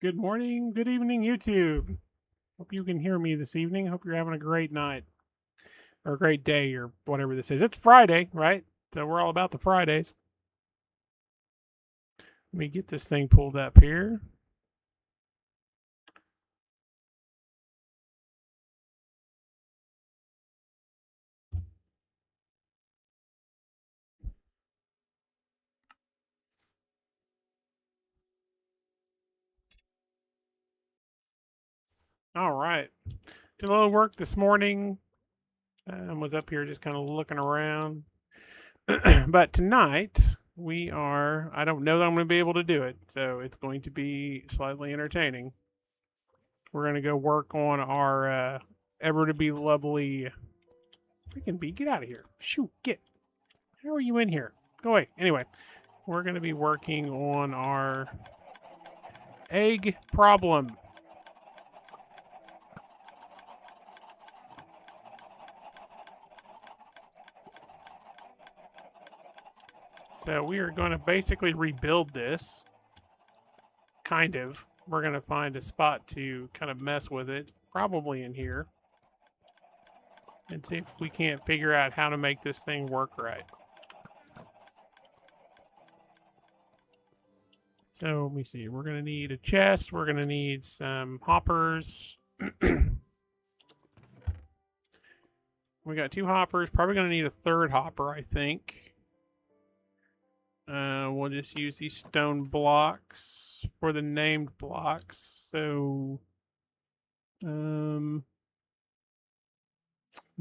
Good morning, good evening, YouTube. Hope you can hear me this evening. Hope you're having a great night or a great day or whatever this is. It's Friday, right? So we're all about the Fridays. Let me get this thing pulled up here. All right. Did a little work this morning. Was up here just kind of looking around. But tonight I don't know that I'm going to be able to do it. So it's going to be slightly entertaining. We're going to go work on our ever to be lovely freaking bee. Get out of here. Shoot, get. How are you in here? Go away. Anyway, we're going to be working on our egg problem. So we are going to basically rebuild this. Kind of. We're going to find a spot to kind of mess with it, probably in here, and see if we can't figure out how to make this thing work right. So let me see. We're going to need a chest. We're going to need some hoppers. We got 2 hoppers. Probably going to need a 3rd hopper, I think. We'll just use these stone blocks for the named blocks. So, we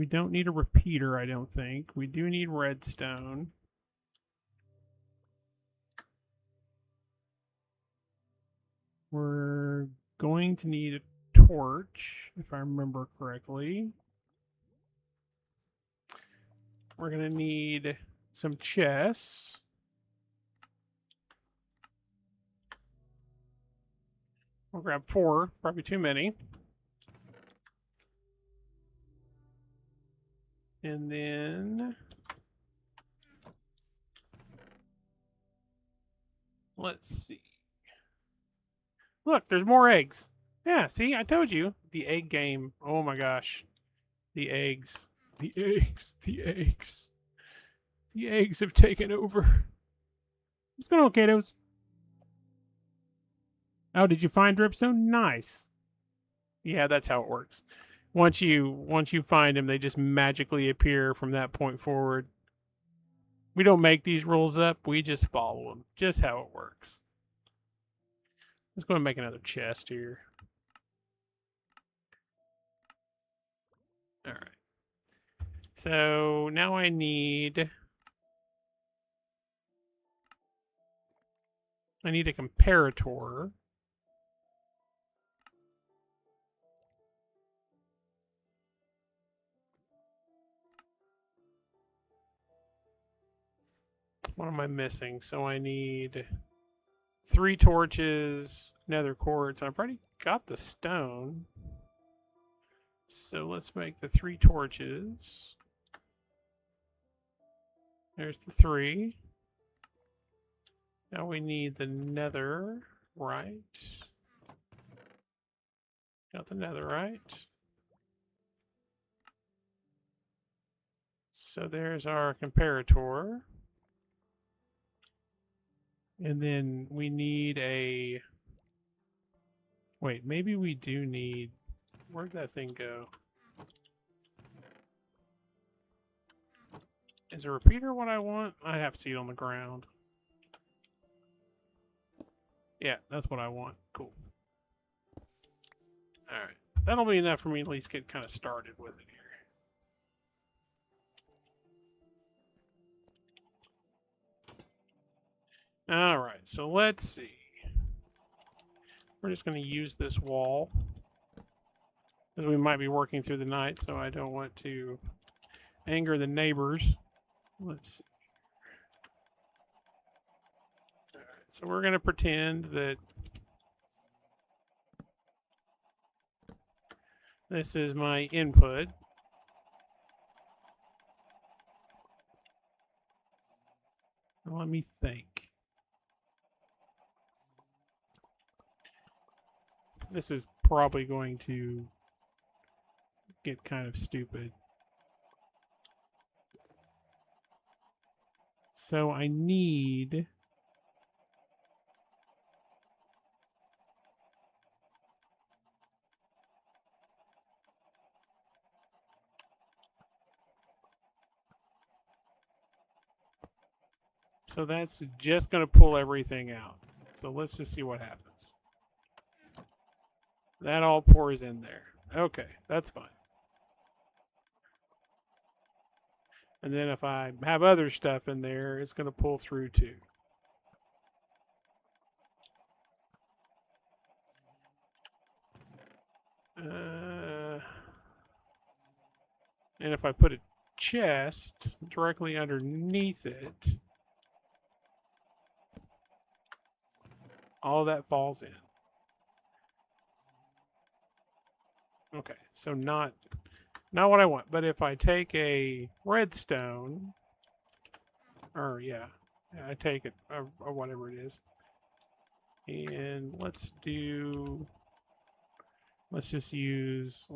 don't need a repeater, I don't think. We do need redstone. We're going to need a torch, if I remember correctly. We're going to need some chests. We'll grab 4, probably too many. And then let's see. Look, there's more eggs. Yeah, see, I told you. The egg game. Oh my gosh. The eggs. The eggs. The eggs. The eggs have taken over. What's going on, Katos? Oh, did you find dripstone? Nice. Yeah, that's how it works. Once you find them, they just magically appear from that point forward. We don't make these rules up. We just follow them. Just how it works. Let's go and make another chest here. All right. So now I need a comparator. What am I missing? So I need 3 torches, nether quartz. I've already got the stone. So let's make the 3 torches. There's the 3. Now we need the nether, right? Got the nether, right? So there's our comparator. And then we need a... Wait, maybe we do need... Where'd that thing go? Is a repeater what I want? I have to see it on the ground. Yeah, that's what I want. Cool. Alright. That'll be enough for me to at least get kind of started with it here. Alright, so let's see. We're just going to use this wall. Because we might be working through the night, so I don't want to anger the neighbors. Let's see. Alright, so we're going to pretend that this is my input. Let me think. This is probably going to get kind of stupid. So I need... So that's just going to pull everything out. So let's just see what happens. That all pours in there. Okay, that's fine. And then if I have other stuff in there, it's going to pull through too. And if I put a chest directly underneath it, all that falls in. Okay, so not what I want. But if I take a redstone, or yeah, I take it, or whatever it is, and let's just use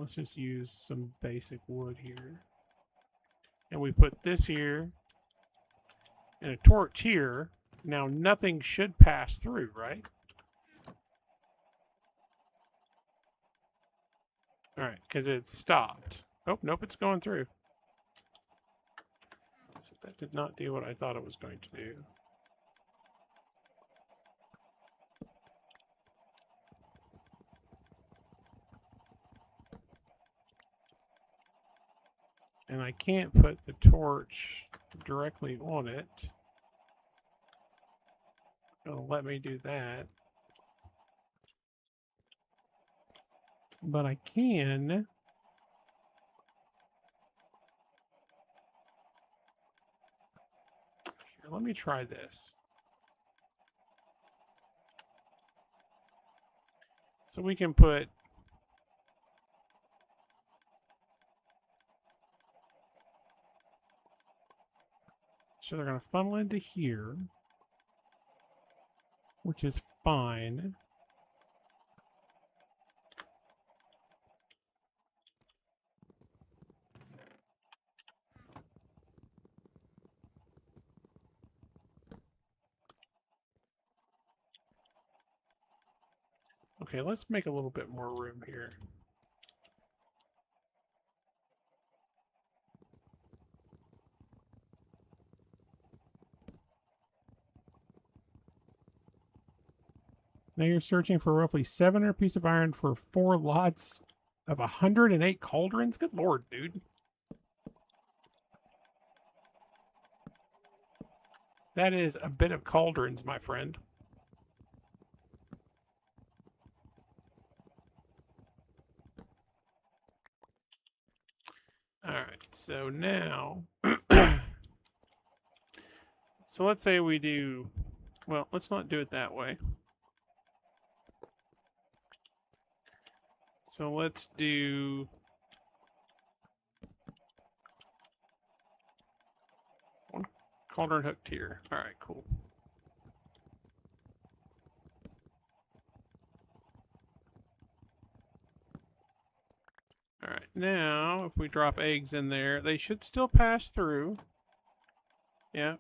some basic wood here, and we put this here and a torch here. Now nothing should pass through, right? All right, because it stopped. Oh, nope, it's going through. So that did not do what I thought it was going to do. And I can't put the torch directly on it. It'll let me do that. But I can... Here, let me try this. So we can put... So they're going to funnel into here, which is fine. Okay, let's make a little bit more room here. Now you're searching for roughly 700 pieces of iron for 4 lots of 108 cauldrons? Good lord, dude. That is a bit of cauldrons, my friend. Alright, so now... so let's say we do... Well, let's not do it that way. So let's do... one cauldron hooked here. Alright, cool. Alright, now if we drop eggs in there, they should still pass through. Yeah.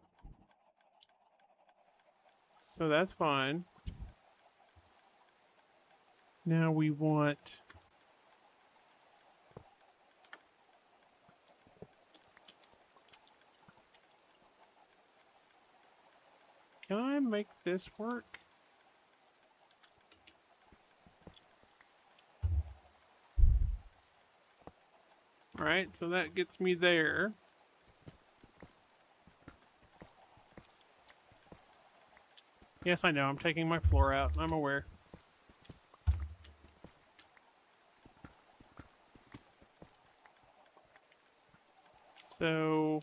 So that's fine. Now we want... Can I make this work? Alright, so that gets me there. Yes, I know, I'm taking my floor out. I'm aware. So...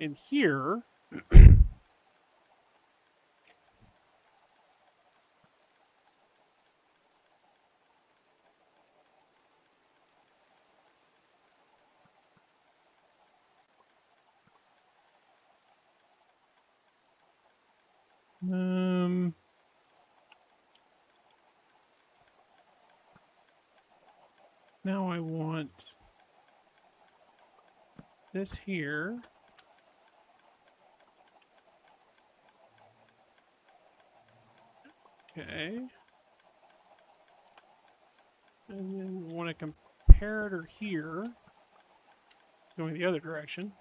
in here... Now I want this here. Okay. And then we want a comparator here, going the other direction.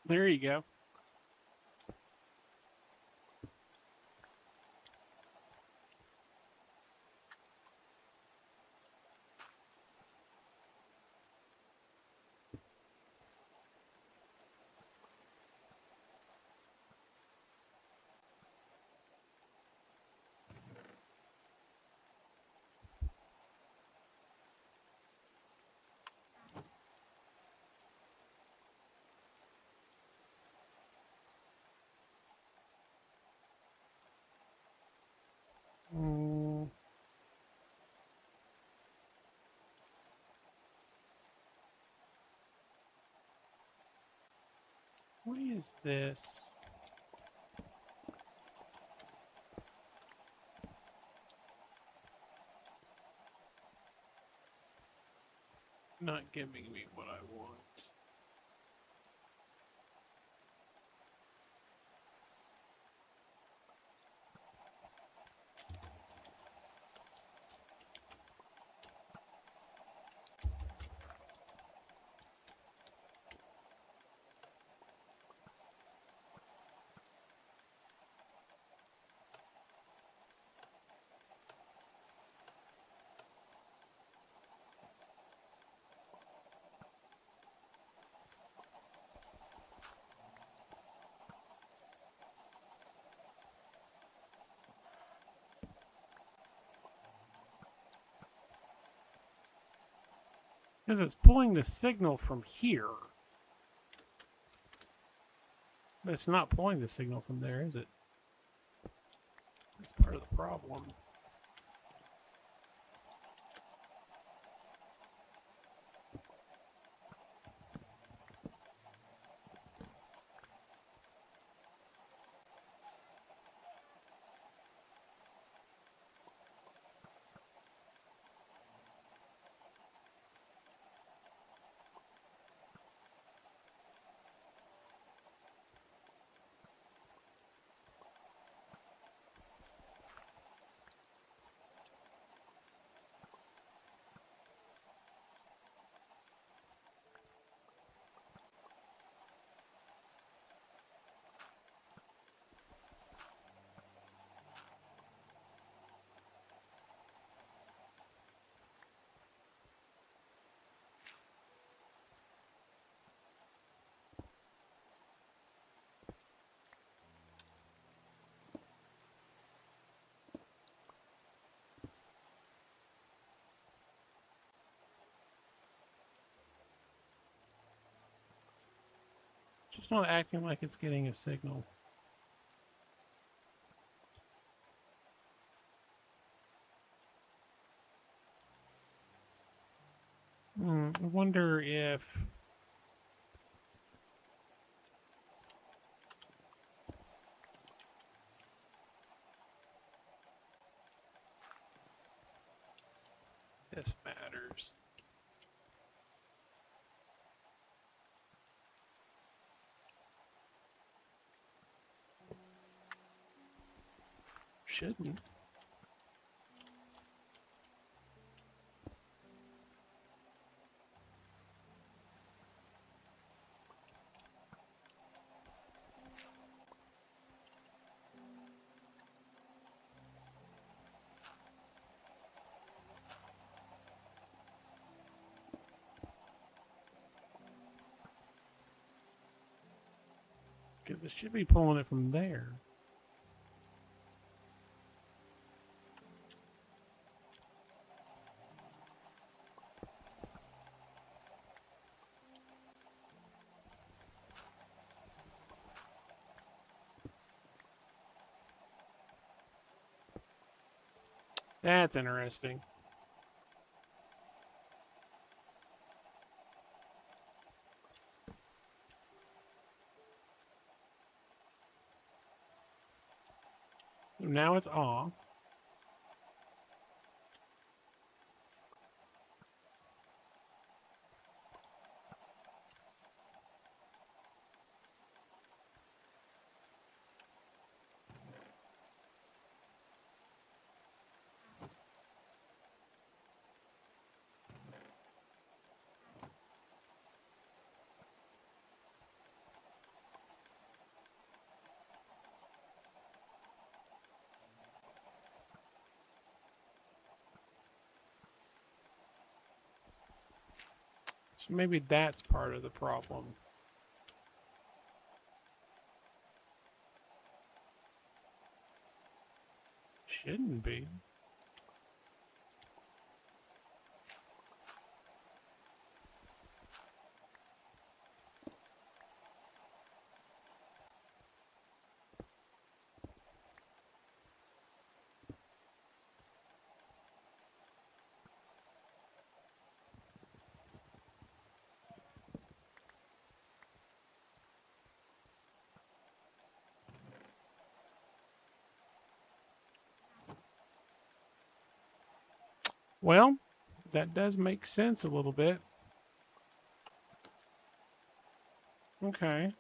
There you go. Mm. What is this? Not giving me what I want. Because it's pulling the signal from here. But it's not pulling the signal from there, is it? That's part of the problem. just not acting like it's getting a signal. I wonder if... this matters. Shouldn't. Because it should be pulling it from there. That's interesting. So now it's off. So maybe that's part of the problem. Shouldn't be. Well, that does make sense a little bit. Okay.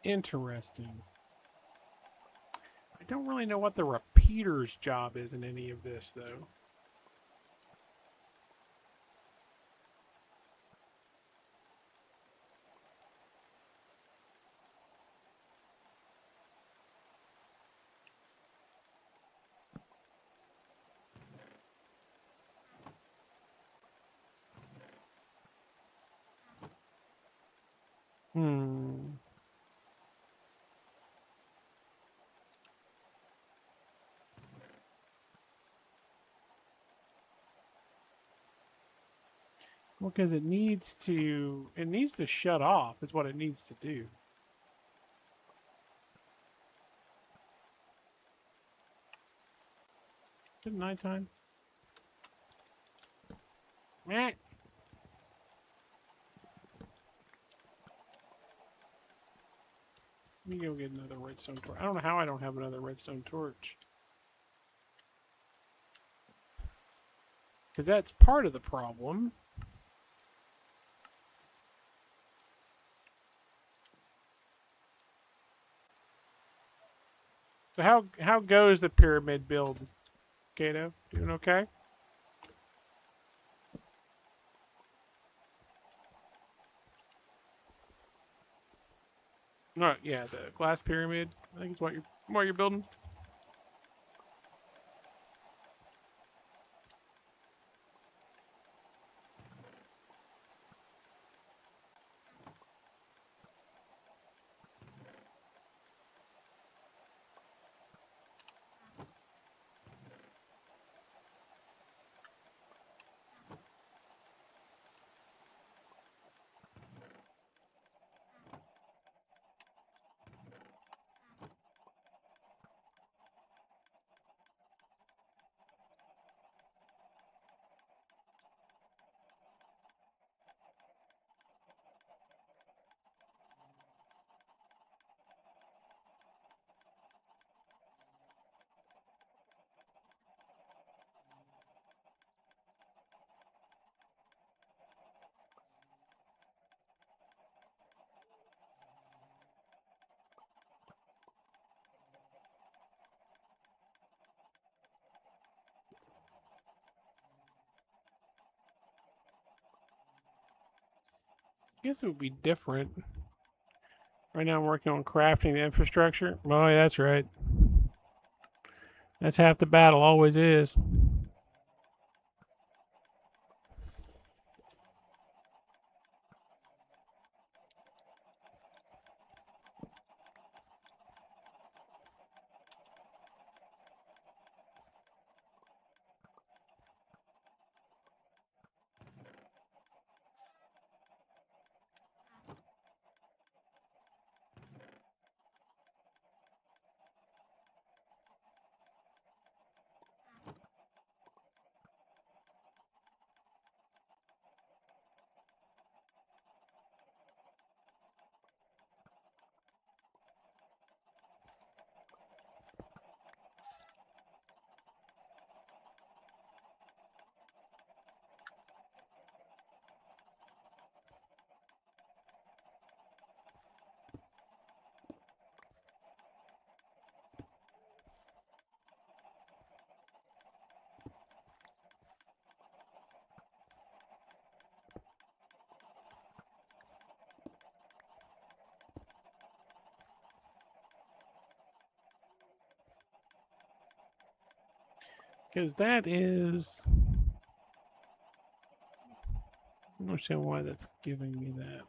Interesting. I don't really know what the repeater's job is in any of this, though. Hmm. Well, because it needs to shut off is what it needs to do. Is it nighttime? Meh. Let me go get another redstone torch. I don't know how I don't have another redstone torch. Because that's part of the problem. So how goes the pyramid build, Kato? Doing okay? No, yeah, the glass pyramid. I think is what you're building. I guess it would be different. Right now, I'm working on crafting the infrastructure. Oh, yeah, that's right. That's half the battle. Always is. Because that is. I don't understand why that's giving me that.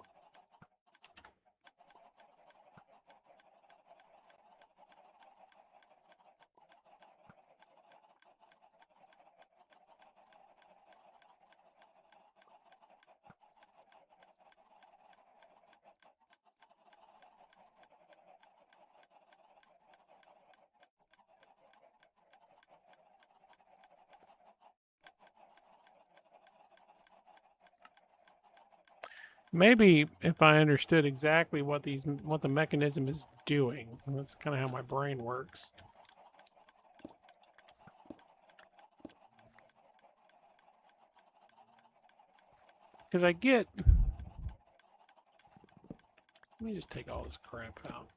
Maybe if I understood exactly what the mechanism is doing. That's kind of how my brain works. Because I get. Let me just take all this crap out.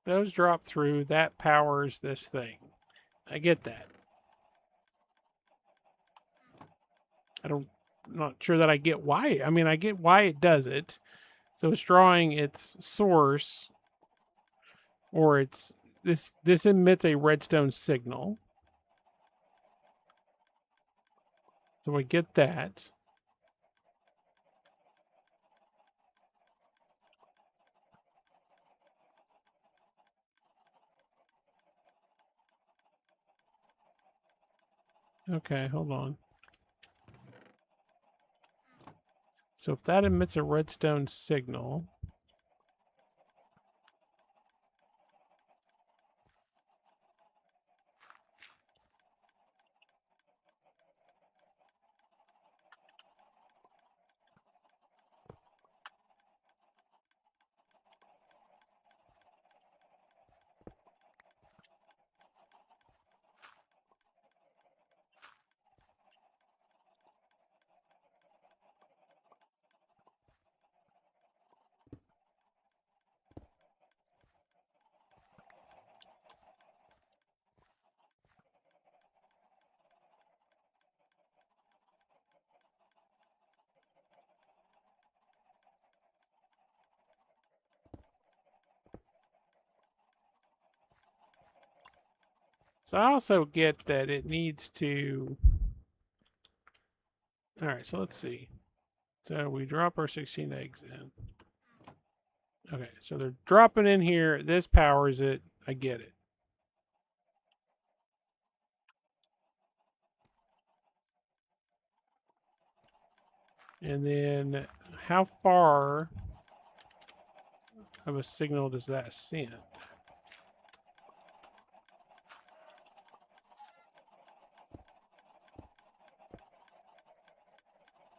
those drop through. That powers this thing. I get that. I'm not sure that I get why. I mean, I get why it does it. So it's drawing its source, or it's this emits a redstone signal. So I get that. Okay, hold on. So if that emits a redstone signal, so I also get that it needs to. All right, so let's see. So we drop our 16 eggs in. Okay, so they're dropping in here. This powers it. I get it. And then how far of a signal does that send?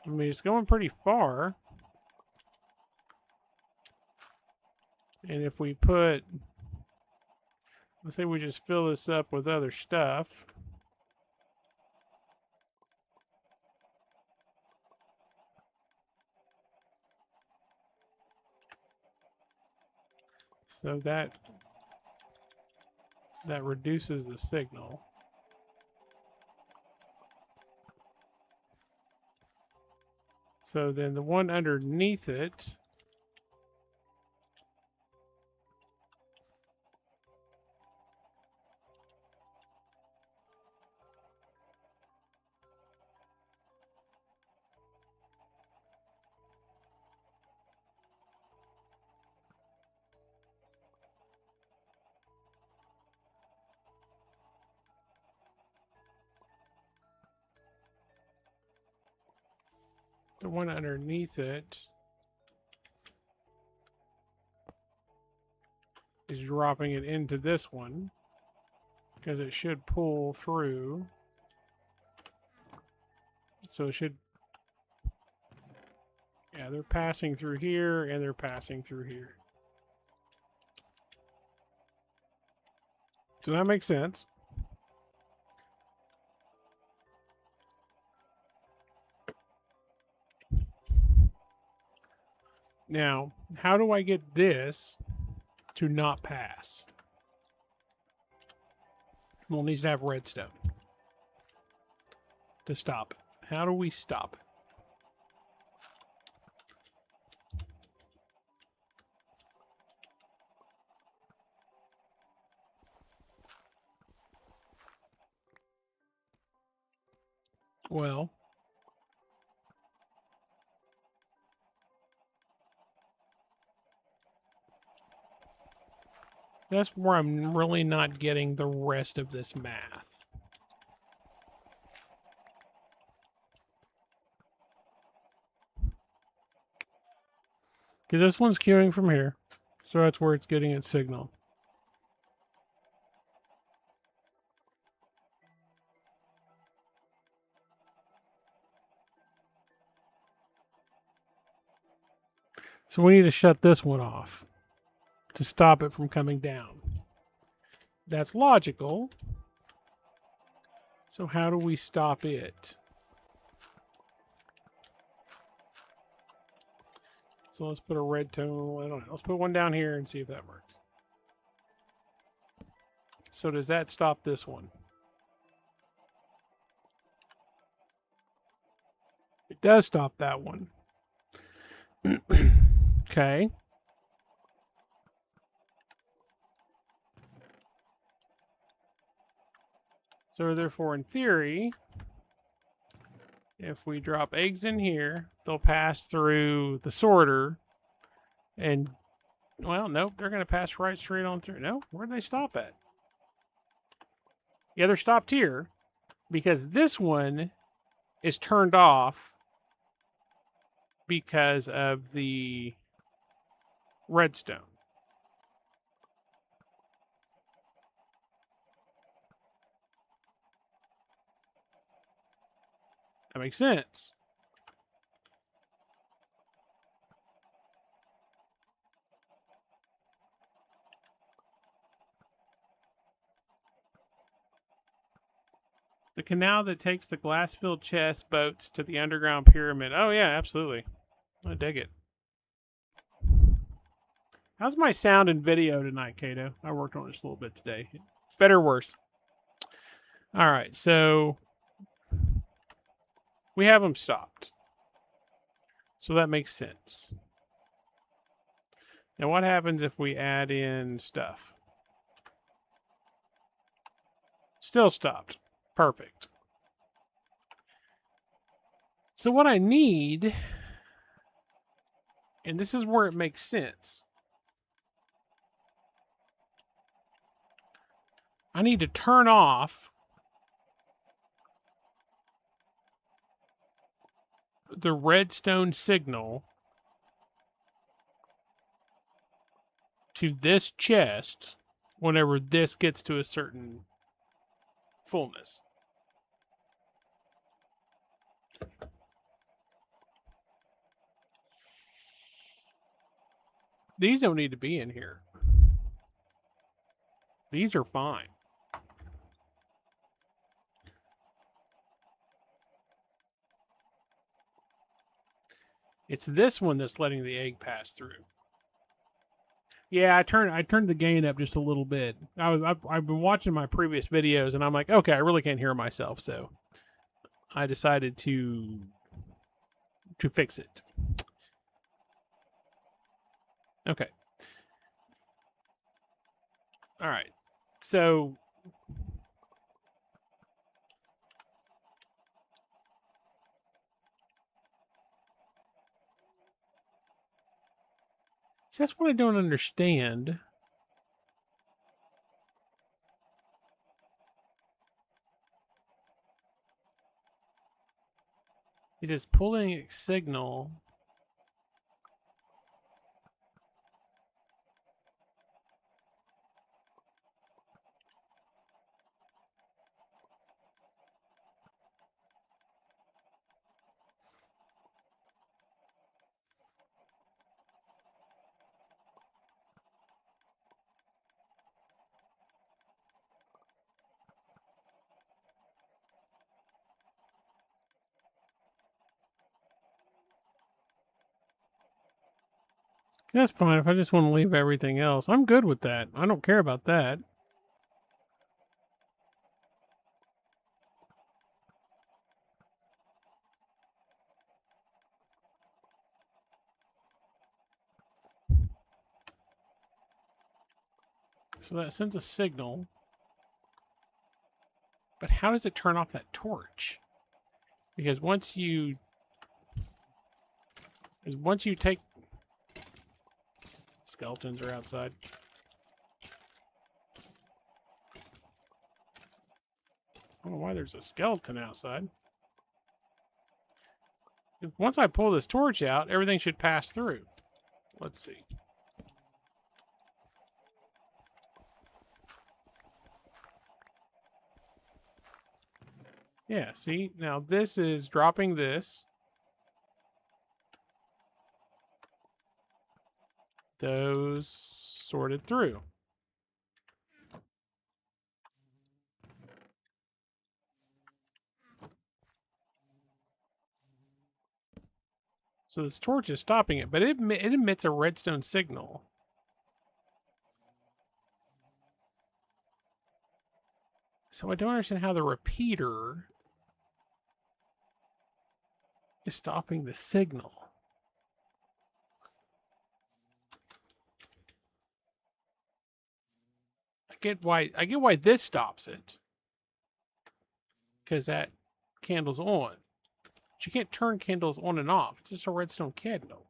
I mean, it's going pretty far. And if we put, let's say we just fill this up with other stuff. So that reduces the signal. So then the one underneath it, is dropping it into this one because it should pull through. So it should, yeah, they're passing through here and they're passing through here. So that makes sense. Now, how do I get this to not pass? Well, it needs to have redstone to stop. How do we stop? Well, that's where I'm really not getting the rest of this math. Because this one's queuing from here. So that's where it's getting its signal. So we need to shut this one off to stop it from coming down. That's logical. So how do we stop it? So let's put a red tone. I don't know. Let's put one down here and see if that works. So does that stop this one? It does stop that one. Okay. So therefore, in theory, if we drop eggs in here, they'll pass through the sorter and, well, nope, they're going to pass right straight on through. No, where'd they stop at? Yeah, they're stopped here because this one is turned off because of the redstone. That makes sense. The canal that takes the glass-filled chest boats to the underground pyramid. Oh, yeah, absolutely. I dig it. How's my sound and video tonight, Kato? I worked on this a little bit today. Better or worse? All right, so we have them stopped. So that makes sense. Now, what happens if we add in stuff? Still stopped. Perfect. So what I need, and this is where it makes sense, I need to turn off the redstone signal to this chest whenever this gets to a certain fullness. These don't need to be in here. These are fine. It's this one that's letting the egg pass through. Yeah, I turned the gain up just a little bit. I've been watching my previous videos, and I'm like, okay, I really can't hear myself, so I decided to fix it. Okay. All right. So that's what I don't understand. He says pulling a signal. That's fine if I just want to leave everything else. I'm good with that. I don't care about that. So that sends a signal. But how does it turn off that torch? Because once you take skeletons are outside. I don't know why there's a skeleton outside. Once I pull this torch out, everything should pass through. Let's see. Yeah, see? Now this is dropping this. Those sorted through. So this torch is stopping it, but it emits a redstone signal. So I don't understand how the repeater is stopping the signal. I get why this stops it. Because that candle's on. But you can't turn candles on and off. It's just a redstone candle.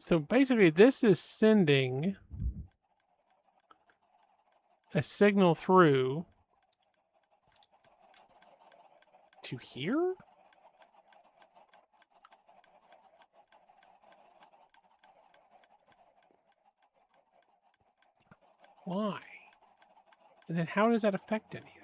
So basically, this is sending a signal through to here? Why? And then how does that affect anything?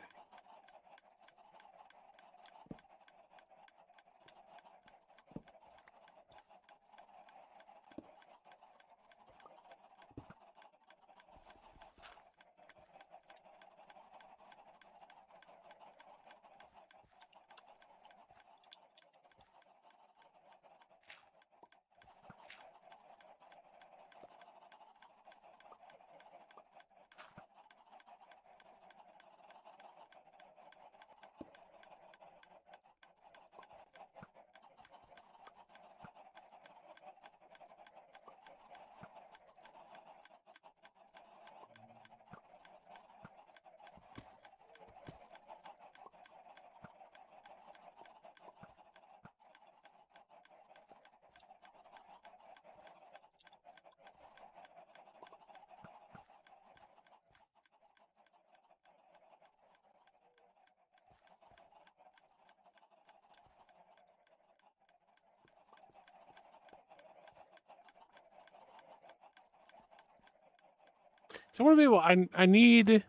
So I want to be able. I need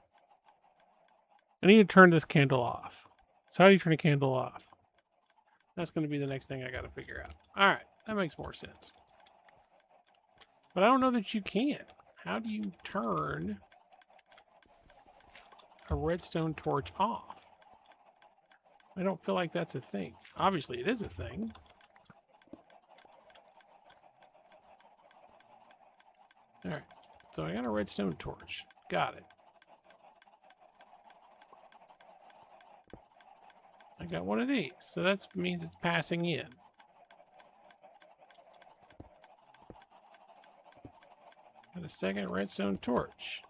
to turn this candle off. So how do you turn a candle off? That's going to be the next thing I got to figure out. All right, that makes more sense. But I don't know that you can. How do you turn a redstone torch off? I don't feel like that's a thing. Obviously, it is a thing. All right, so I got a redstone torch. Got it. I got one of these, so that means it's passing in. Got a second redstone torch.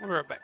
We'll be right back.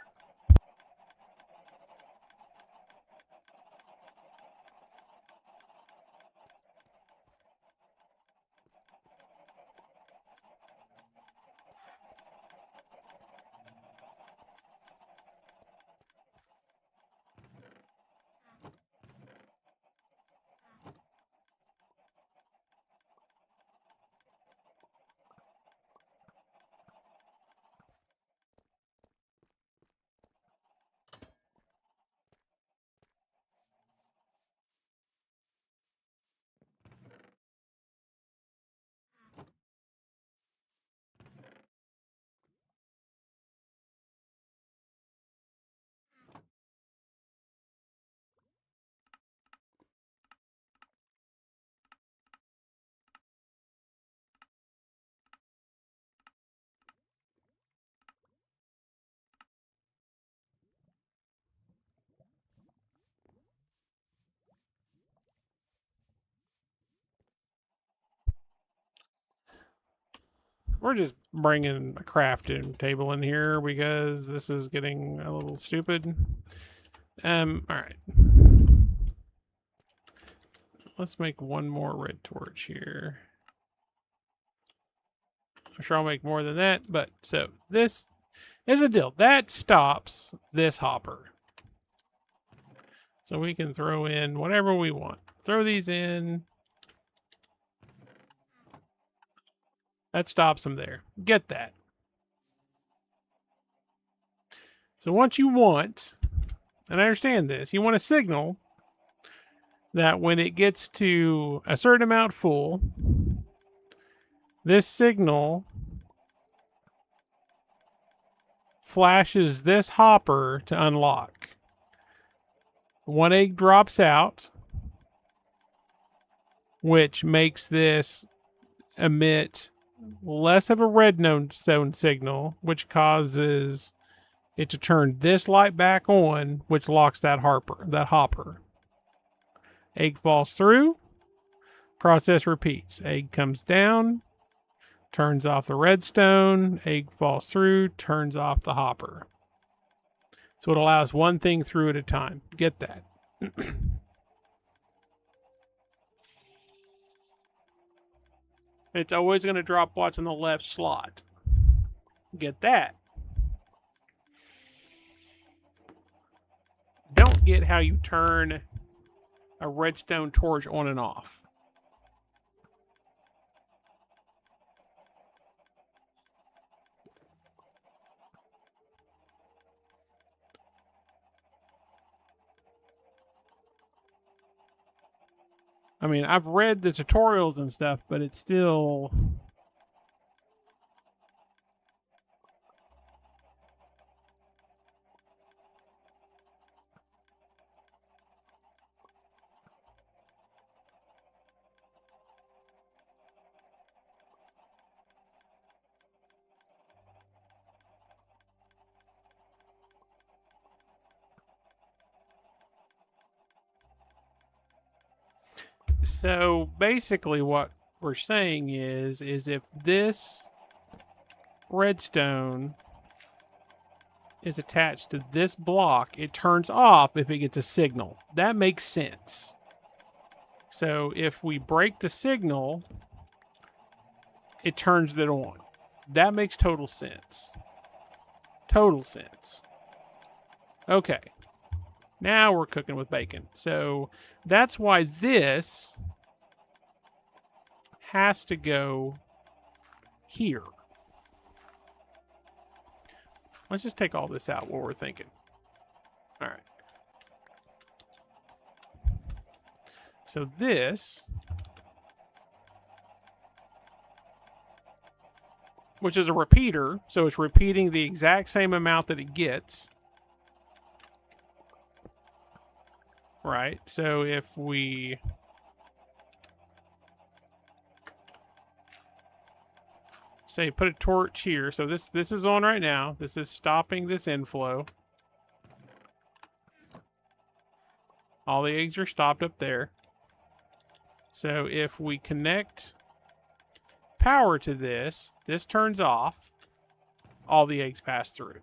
we're just bringing a crafting table in here because this is getting a little stupid. All right. Let's make one more red torch here. I'm sure I'll make more than that, but so this is a deal. That stops this hopper. So we can throw in whatever we want. Throw these in. That stops them there. Get that. So what you want, and I understand this, you want a signal that when it gets to a certain amount full, this signal flashes this hopper to unlock. One egg drops out, which makes this emit less of a redstone signal, which causes it to turn this light back on, which locks that hopper. Egg falls through, process repeats. Egg comes down, turns off the redstone, egg falls through, turns off the hopper. So it allows one thing through at a time. Get that. It's always going to drop what's in the left slot. Get that. Don't get how you turn a redstone torch on and off. I mean, I've read the tutorials and stuff, but it's still... So basically what we're saying is if this redstone is attached to this block, it turns off if it gets a signal. That makes sense. So if we break the signal, it turns it on. That makes total sense. Total sense. Okay. Now we're cooking with bacon. So that's why this has to go here. Let's just take all this out while we're thinking. All right. So this, which is a repeater, so it's repeating the exact same amount that it gets. Right, so if we say put a torch here, so this is on right now. This is stopping this inflow. All the eggs are stopped up there. So if we connect power to this, this turns off. All the eggs pass through.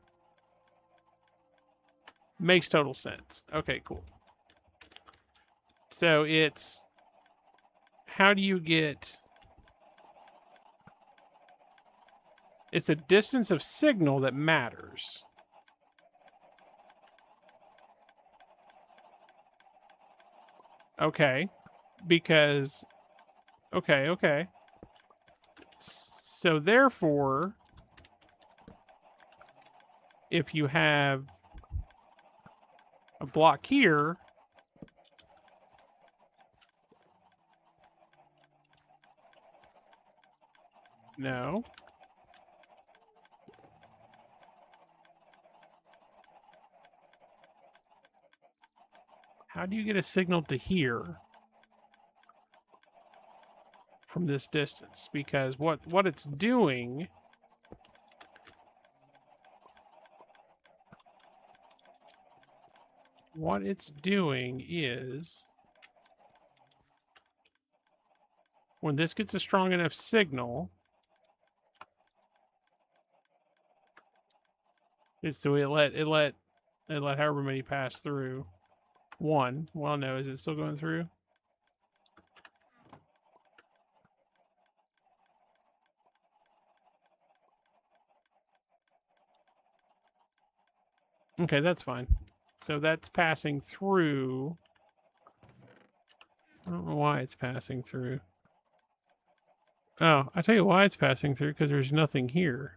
Makes total sense. Okay, cool. So it's, how do you get, it's a distance of signal that matters. Okay, because, okay. So therefore, if you have a block here, no. How do you get a signal to here from this distance? Because what it's doing is when this gets a strong enough signal, So it let however many pass through. One. Well, no, is it still going through? Okay, that's fine. So that's passing through. I don't know why it's passing through. Oh, I tell you why it's passing through, because there's nothing here.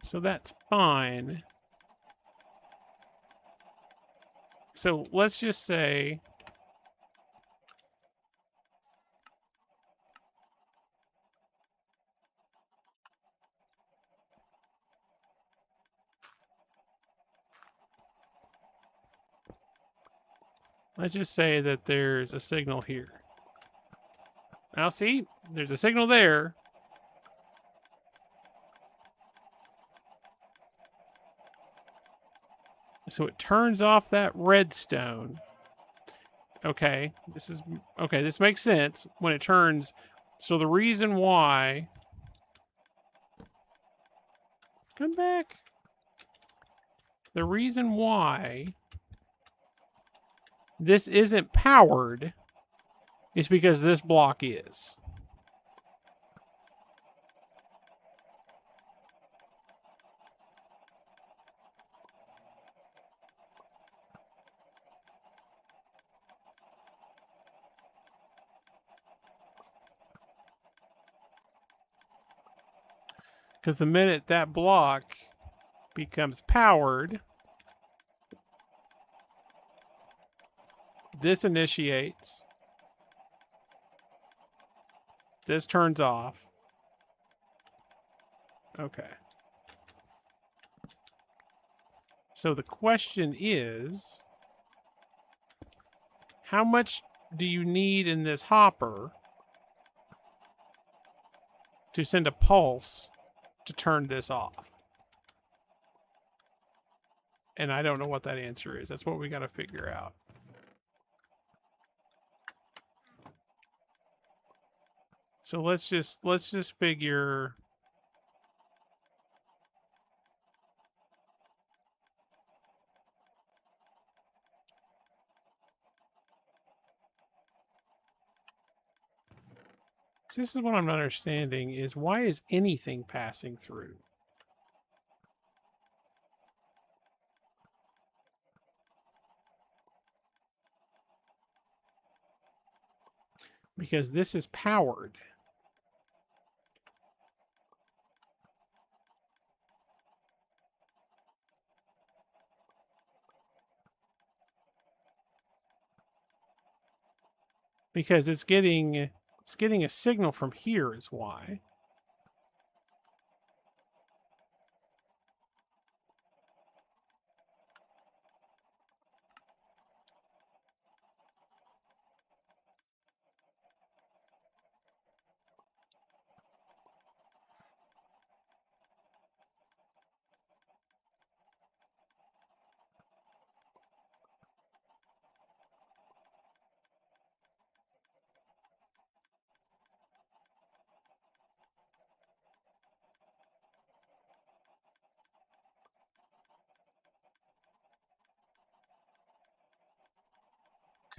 So that's fine. So let's just say that there's a signal here. Now see, there's a signal there. So it turns off that redstone. Okay, this makes sense when it turns. So the reason why, come back. The reason why this isn't powered is because this block is. Because the minute that block becomes powered, this initiates, this turns off. Okay. So the question is, how much do you need in this hopper to send a pulse to turn this off? And I don't know what that answer is. That's what we got to figure out. So let's just figure. So this is what I'm not understanding is why is anything passing through? Because this is powered. Because it's getting a signal from here is why.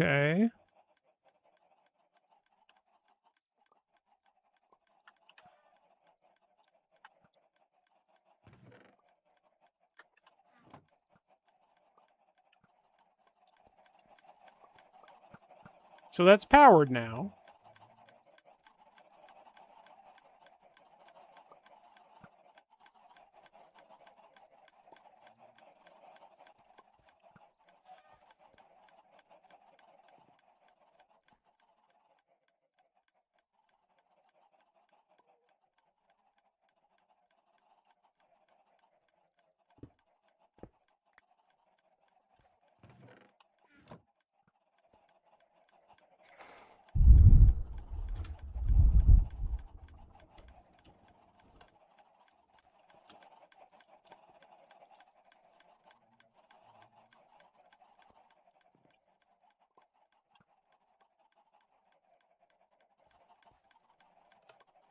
Okay. So that's powered now.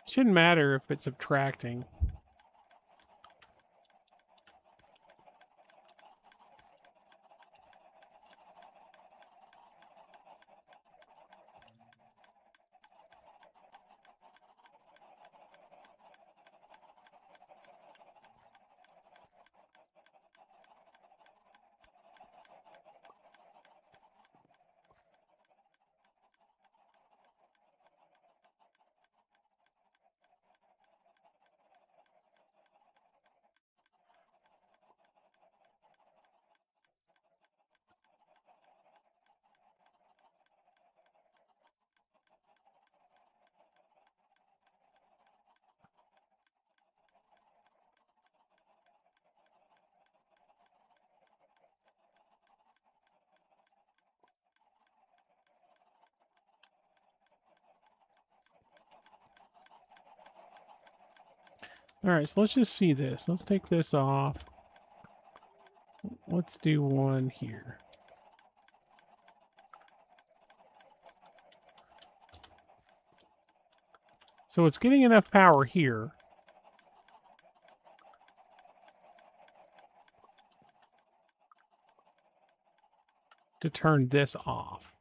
Shouldn't matter if it's subtracting. All right, so let's just see this. Let's take this off. Let's do one here. So it's getting enough power here. To turn this off.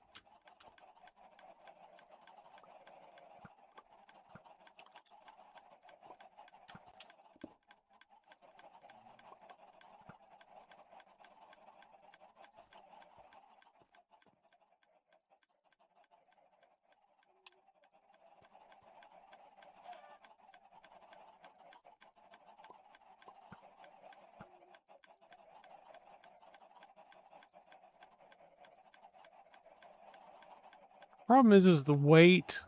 Problem is the weight.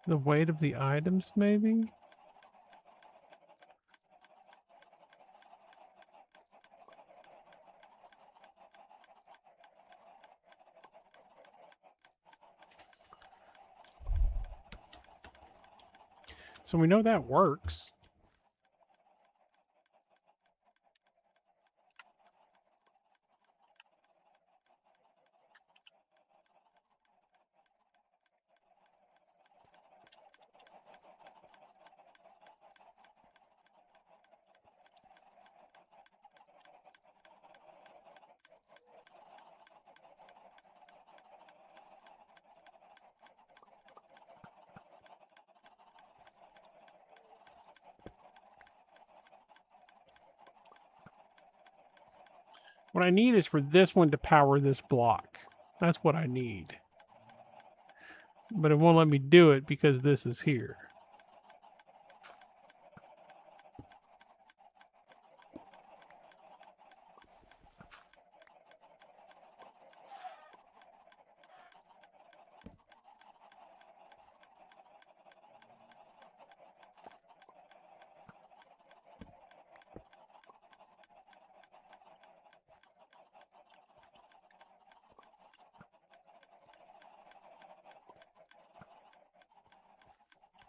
The weight of the items, maybe? So we know that works. What I need is for this one to power this block. That's what I need. But it won't let me do it because this is here.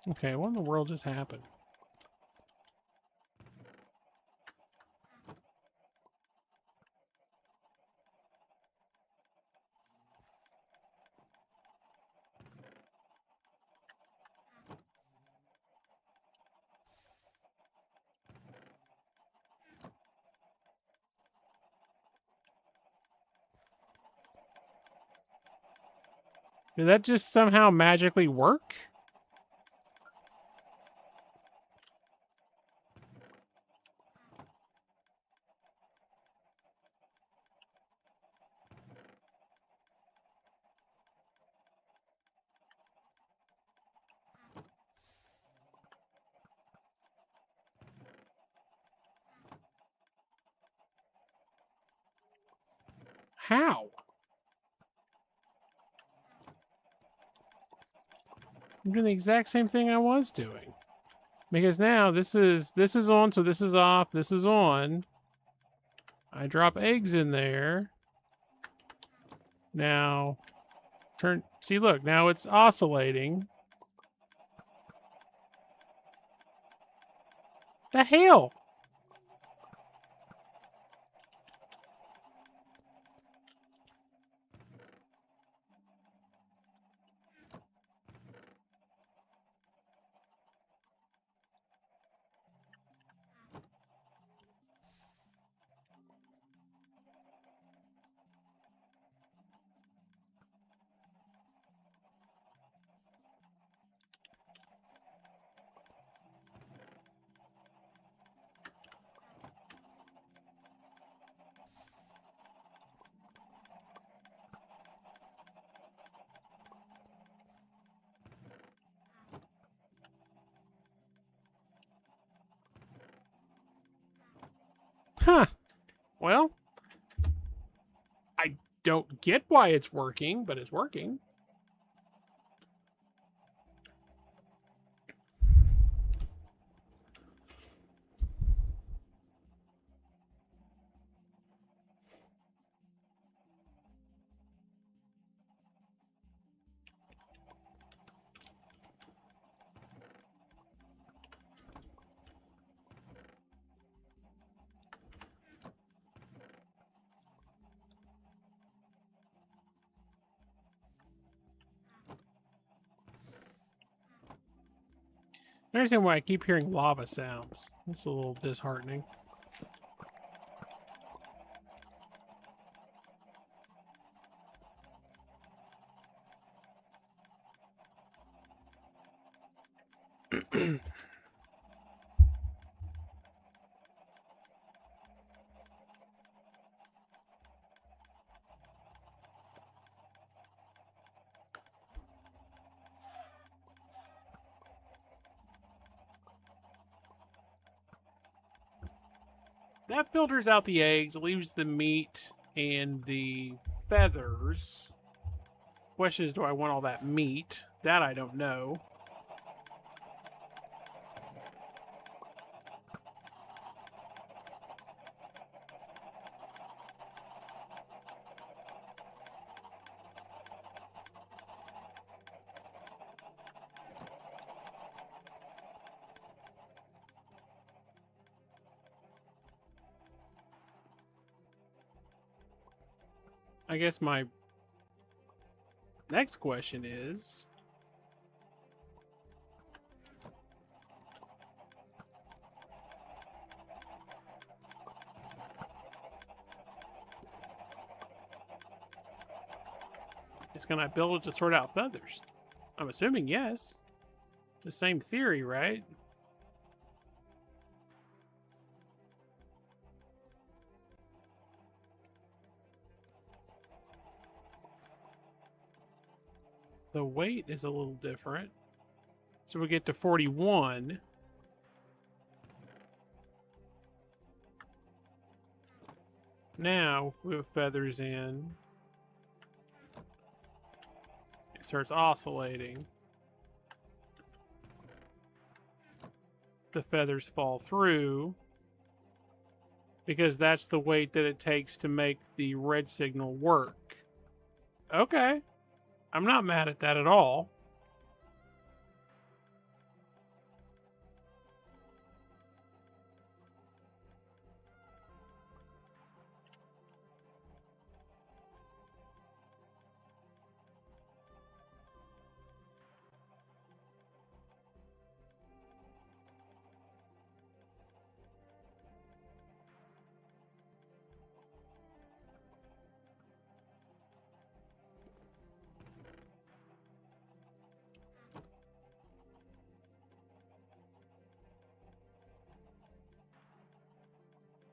Okay, what in the world just happened? Did that just somehow magically work? How? I'm doing the exact same thing I was doing. Because now this is on, so this is off, this is on. I drop eggs in there. Now, see, look, now it's oscillating. The hell? Huh. Well, I don't get why it's working, but it's working. I understand why I keep hearing lava sounds. It's a little disheartening. That filters out the eggs, leaves the meat and the feathers. Question is, do I want all that meat? That I don't know. I guess my next question is, can I build it to sort out feathers? I'm assuming yes. It's the same theory, right? The weight is a little different. So we get to 41. Now we have feathers in. It starts oscillating. The feathers fall through because that's the weight that it takes to make the red signal work. Okay. I'm not mad at that at all.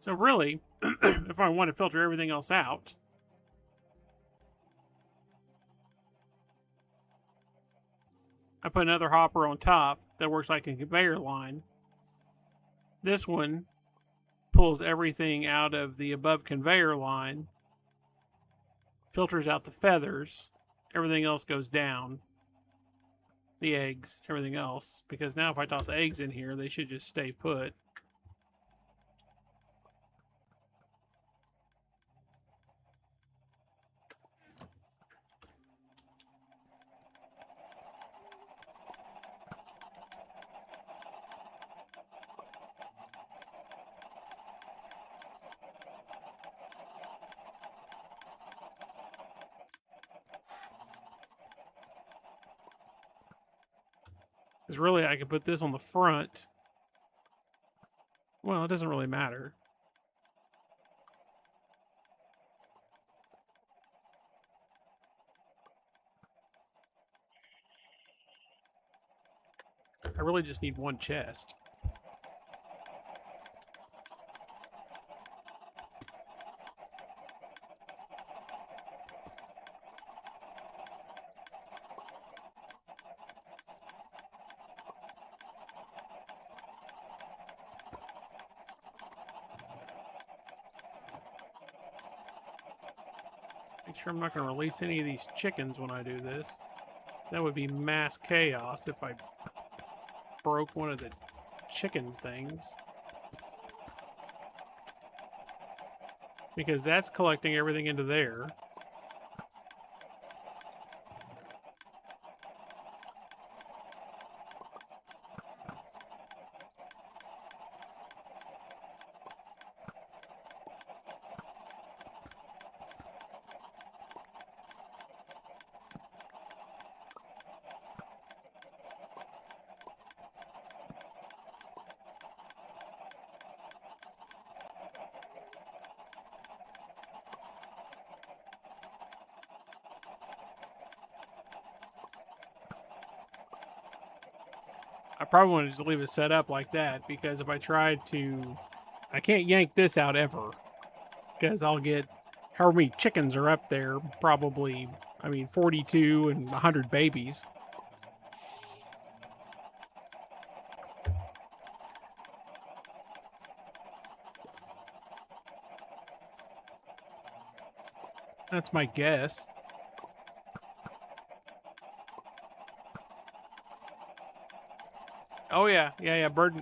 So really, if I want to filter everything else out, I put another hopper on top that works like a conveyor line. This one pulls everything out of the above conveyor line, filters out the feathers, everything else goes down. The eggs, everything else. Because now if I toss eggs in here, they should just stay put. Because really, I could put this on the front. Well, it doesn't really matter. I really just need one chest. Make sure I'm not going to release any of these chickens when I do this. That would be mass chaos if I broke one of the chicken things. Because that's collecting everything into there. I probably want to just leave it set up like that, because if I try to... I can't yank this out ever, because I'll get however many chickens are up there, probably, 42 and 100 babies. That's my guess. Oh yeah,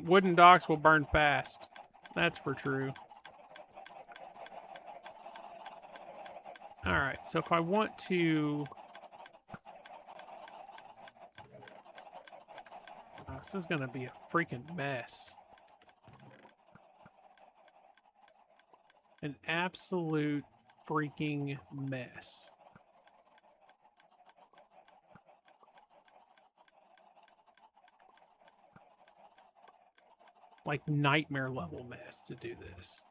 wooden docks will burn fast. That's for true. Alright, so if I want to... Oh, this is going to be a freaking mess. An absolute freaking mess. Like nightmare level mess to do this.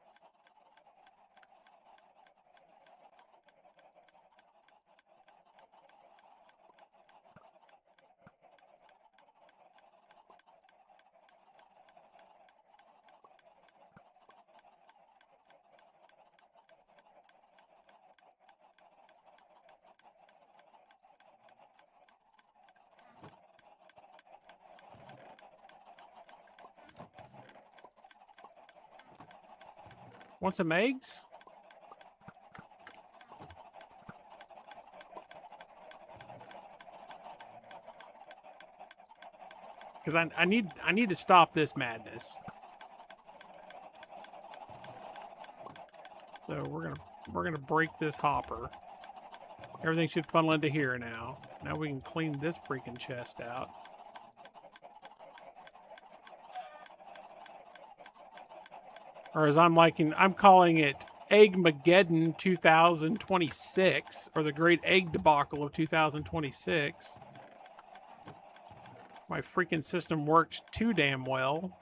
Want some eggs? Because I need to stop this madness. So we're gonna break this hopper. Everything should funnel into here now. Now we can clean this freaking chest out. Or as I'm calling it Eggmageddon 2026, or the Great Egg Debacle of 2026. My freaking system works too damn well.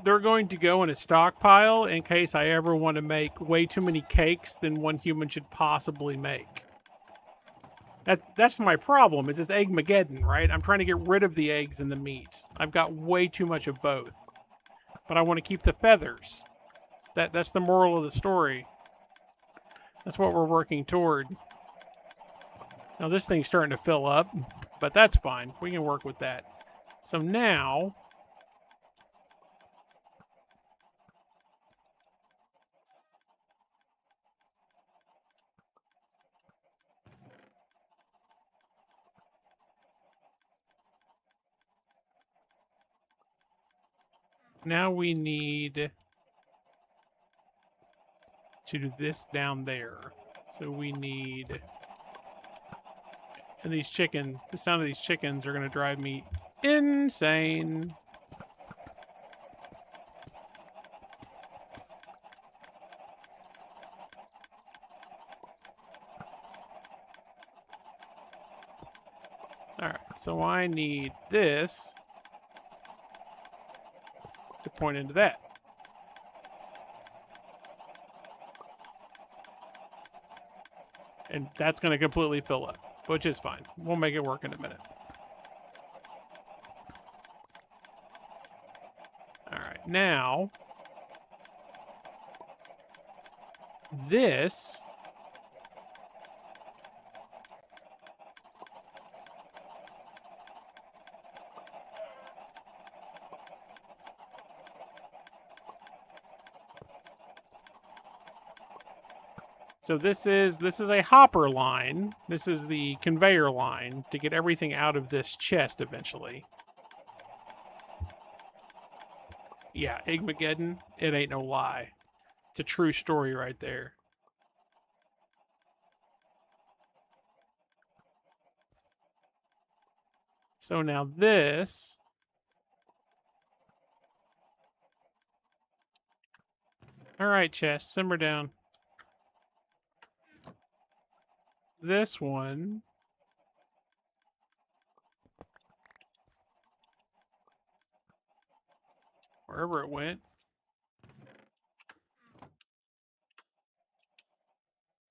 They're going to go in a stockpile in case I ever want to make way too many cakes than one human should possibly make. That's my problem, is it's Eggmageddon, right? I'm trying to get rid of the eggs and the meat. I've got way too much of both. But I want to keep the feathers. That's the moral of the story. That's what we're working toward. Now this thing's starting to fill up, but that's fine. We can work with that. So now... now we need to do this down there. So we need... And these chickens, the sound of these chickens are going to drive me insane. All right, so I need this to point into that. And that's going to completely fill up, which is fine. We'll make it work in a minute. All right, now this So this is a hopper line. This is the conveyor line to get everything out of this chest eventually. Yeah, Igmageddon, it ain't no lie. It's a true story right there. So now this... All right, chest, simmer down. This one... Wherever it went.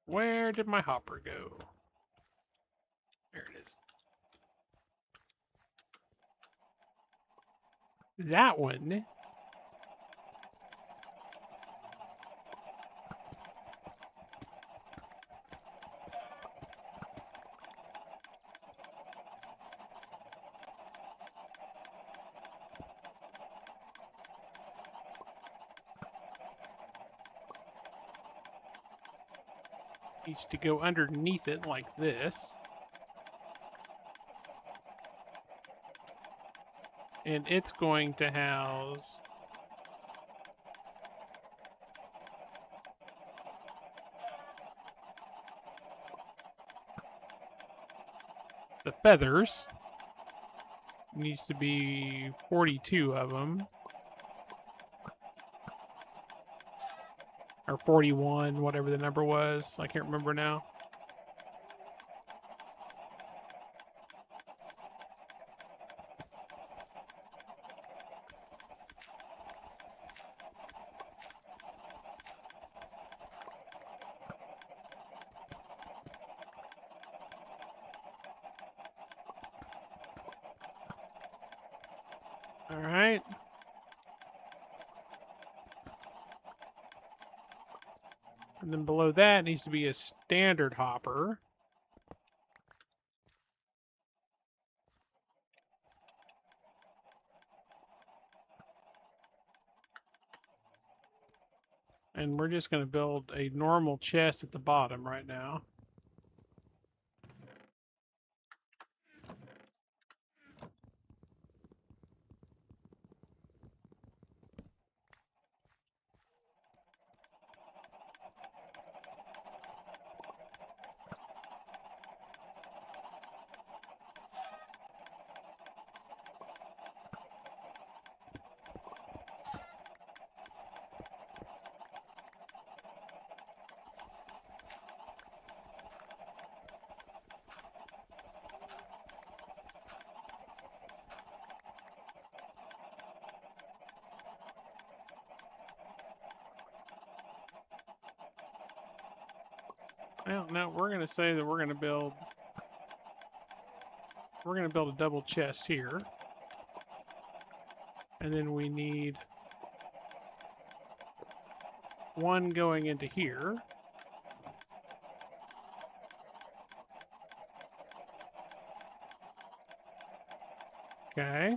Where did my hopper go? There it is. That one... needs to go underneath it like this. And it's going to house the feathers. Needs to be 42 of them. Or 41, whatever the number was. I can't remember now. All right. And then below that needs to be a standard hopper. And we're just going to build a normal chest at the bottom right now. Well, now we're going to say that we're going to build a double chest here. And then we need one going into here. Okay.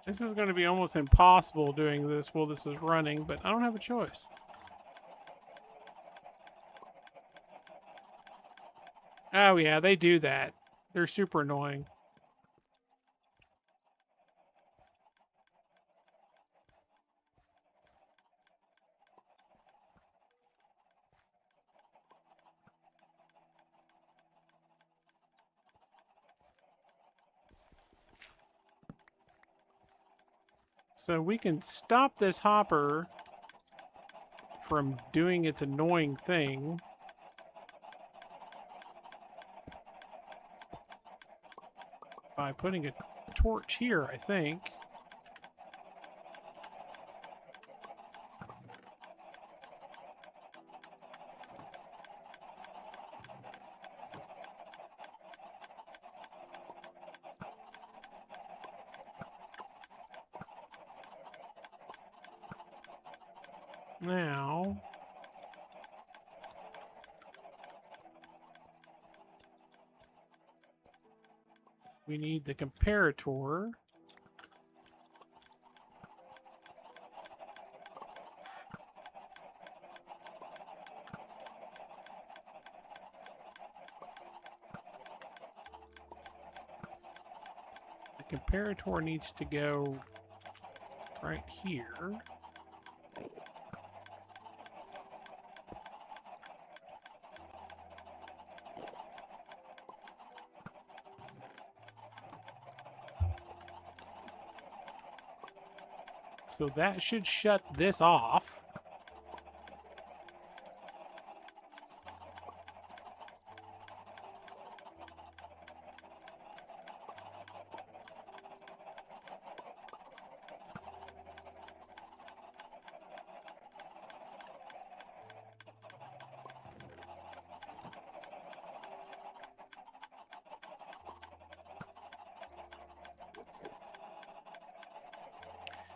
This is going to be almost impossible doing this while this is running, but I don't have a choice. Oh, yeah, they do that. They're super annoying. So we can stop this hopper from doing its annoying thing. By putting a torch here, I think. Now, we need the comparator. The comparator needs to go right here. So that should shut this off.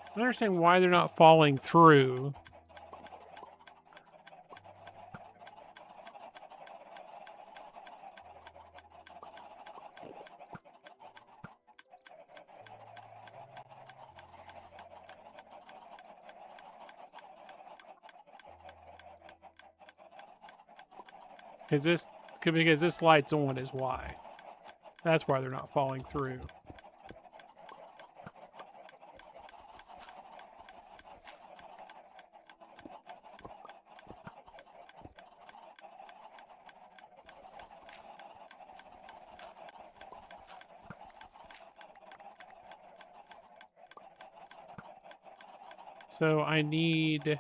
I don't understand why they're not falling through. Because this light's on is why. That's why they're not falling through. So I need...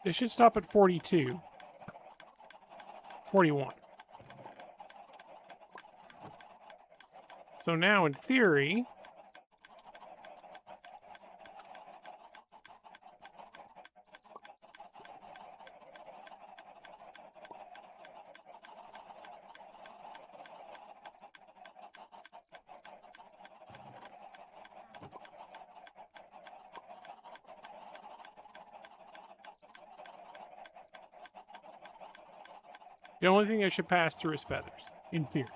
It should stop at 42. 41. So now, in theory, The only thing that should pass through is feathers, in theory.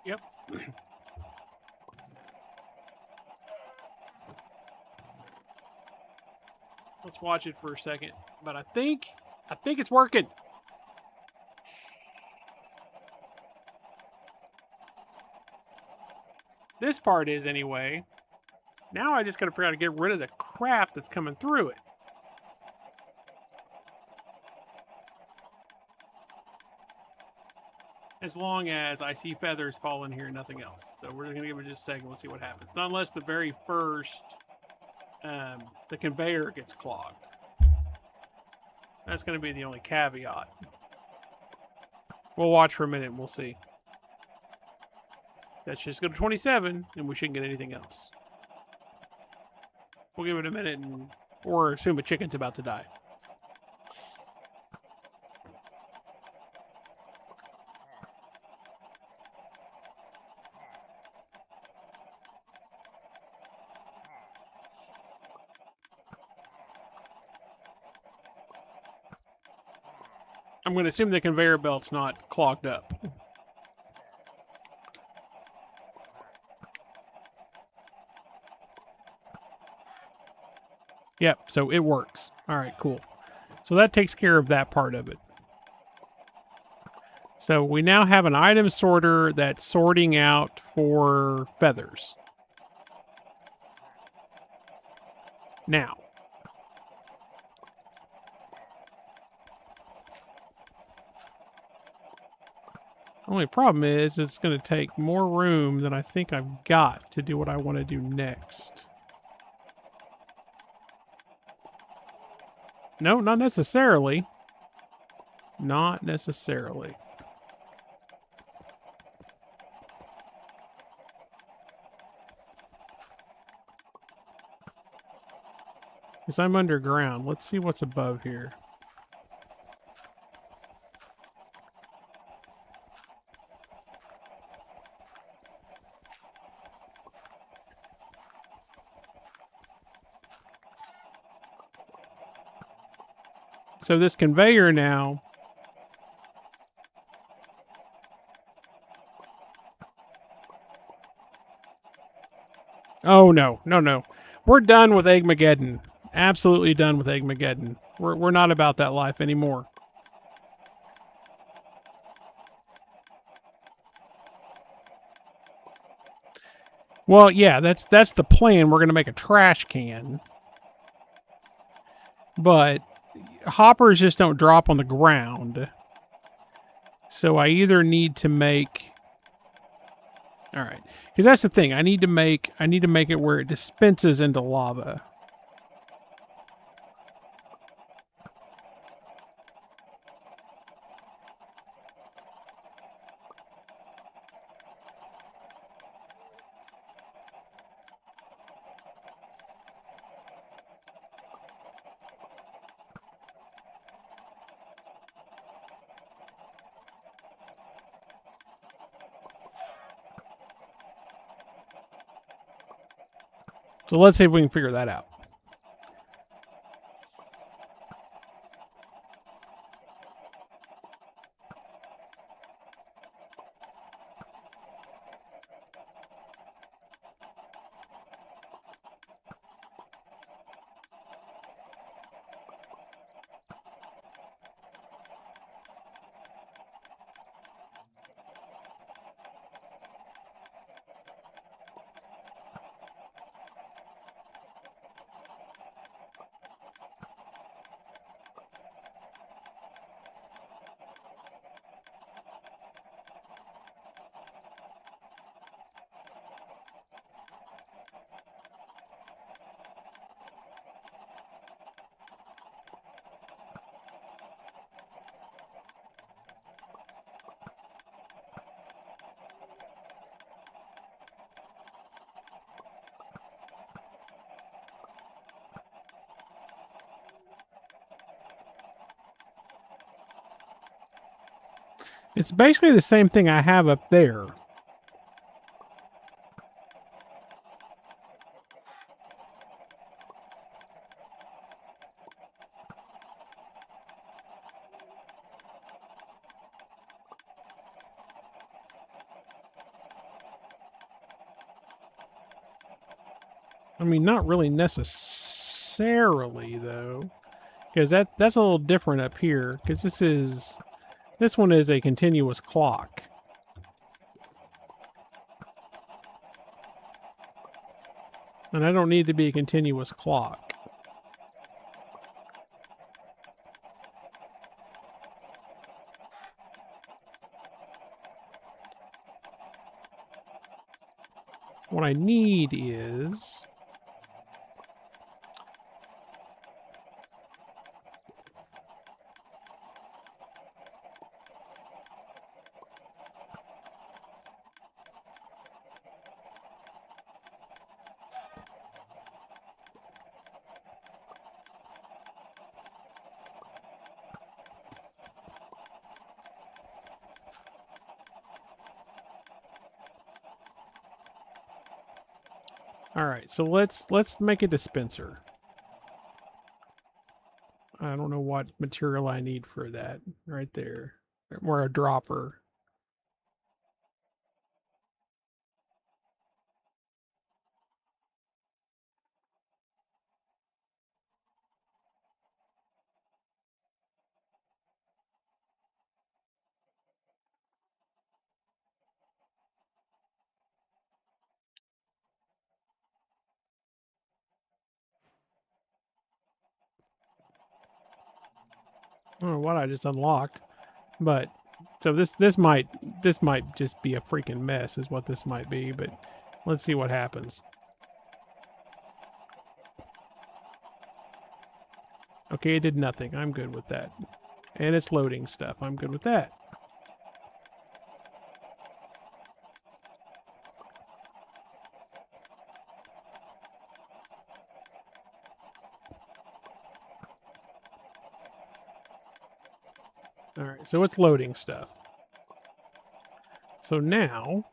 Yep. Let's watch it for a second. But I think it's working. This part is anyway. Now I just got to figure out how to get rid of the crap that's coming through it. As long as I see feathers fall in here and nothing else. So we're going to give it just a second. We'll see what happens. Not unless the very first, the conveyor gets clogged. That's going to be the only caveat. We'll watch for a minute and we'll see. Let's just go to 27 and we shouldn't get anything else. We'll give it a minute and or assume a chicken's about to die. I'm going to assume the conveyor belt's not clogged up. Yep, so it works. All right, cool. So that takes care of that part of it. So we now have an item sorter that's sorting out for feathers. Now, only problem is it's going to take more room than I think I've got to do what I want to do next. No, not necessarily. Not necessarily. Because I'm underground. Let's see what's above here. So this conveyor now... Oh, no. No, no. We're done with Eggmageddon. Absolutely done with Eggmageddon. We're not about that life anymore. Well, yeah, that's the plan. We're going to make a trash can. But hoppers just don't drop on the ground. So I either need to make... All right. Because that's the thing. I need to make it where it dispenses into lava. So let's see if we can figure that out. It's basically the same thing I have up there. I mean, not really necessarily, though, because that's a little different up here, because this one is a continuous clock. And I don't need to be a continuous clock. What I need is... All right, so let's make a dispenser. I don't know what material I need for that. Right there. Or a dropper. I don't know what I just unlocked, but so this might just be a freaking mess, is what this might be. But let's see what happens. Okay, it did nothing. I'm good with that, and it's loading stuff. I'm good with that. All right, so it's loading stuff. So now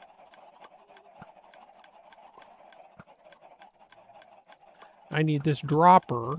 I need this dropper.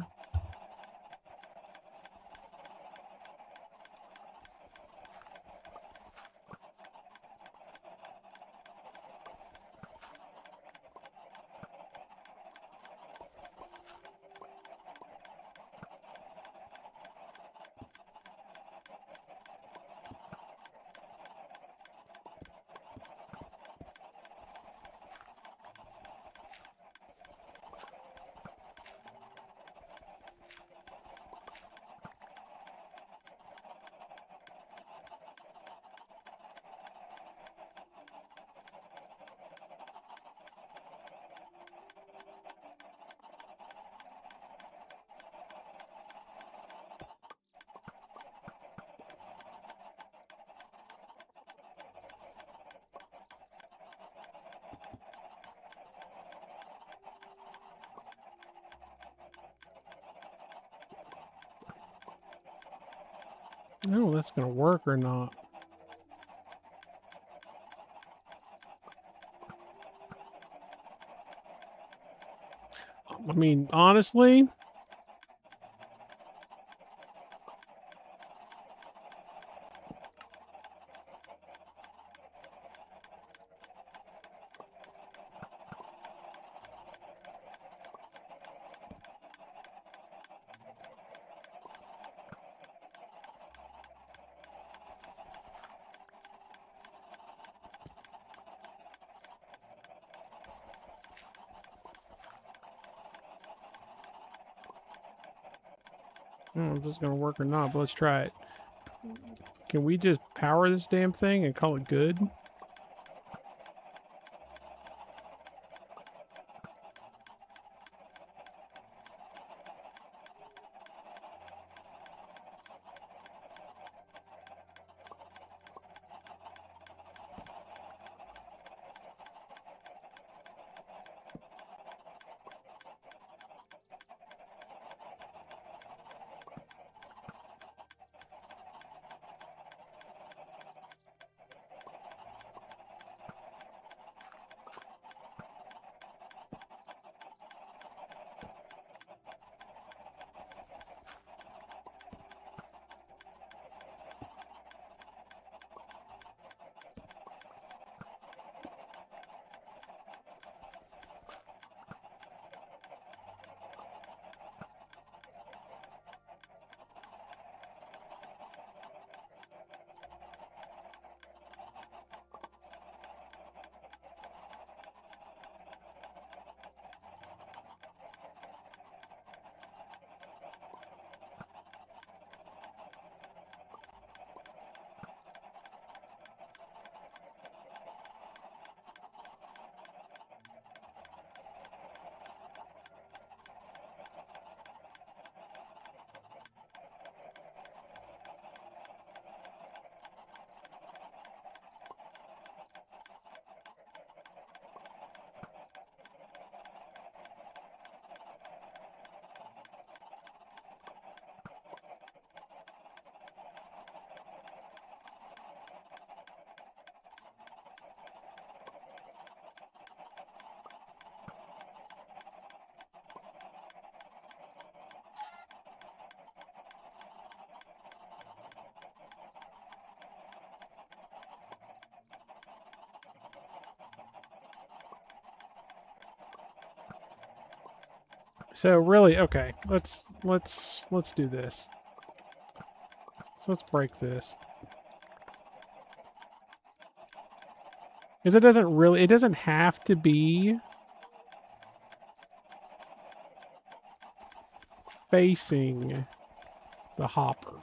I don't know if that's going to work or not. I mean, honestly, I don't know if this is going to work or not, but let's try it. Can we just power this damn thing and call it good? So really, okay, let's do this. So let's break this. Because it doesn't have to be facing the hopper.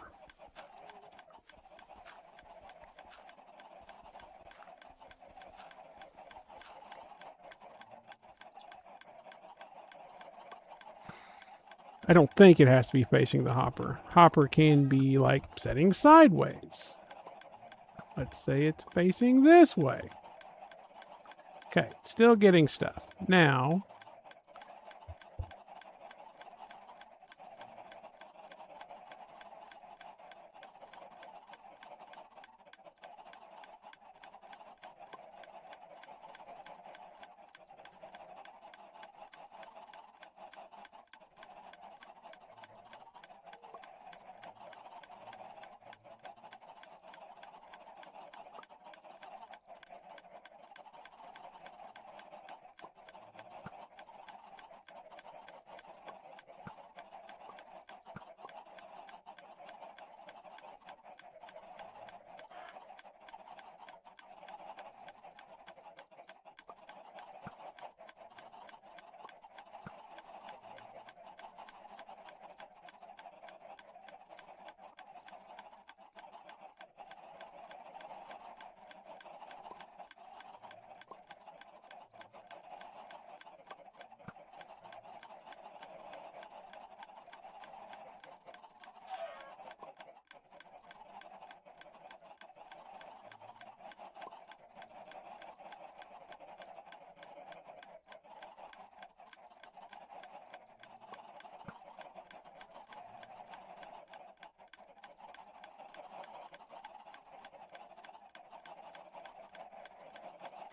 I don't think it has to be facing the hopper. Hopper can be like setting sideways. Let's say it's facing this way. Okay, still getting stuff. Now,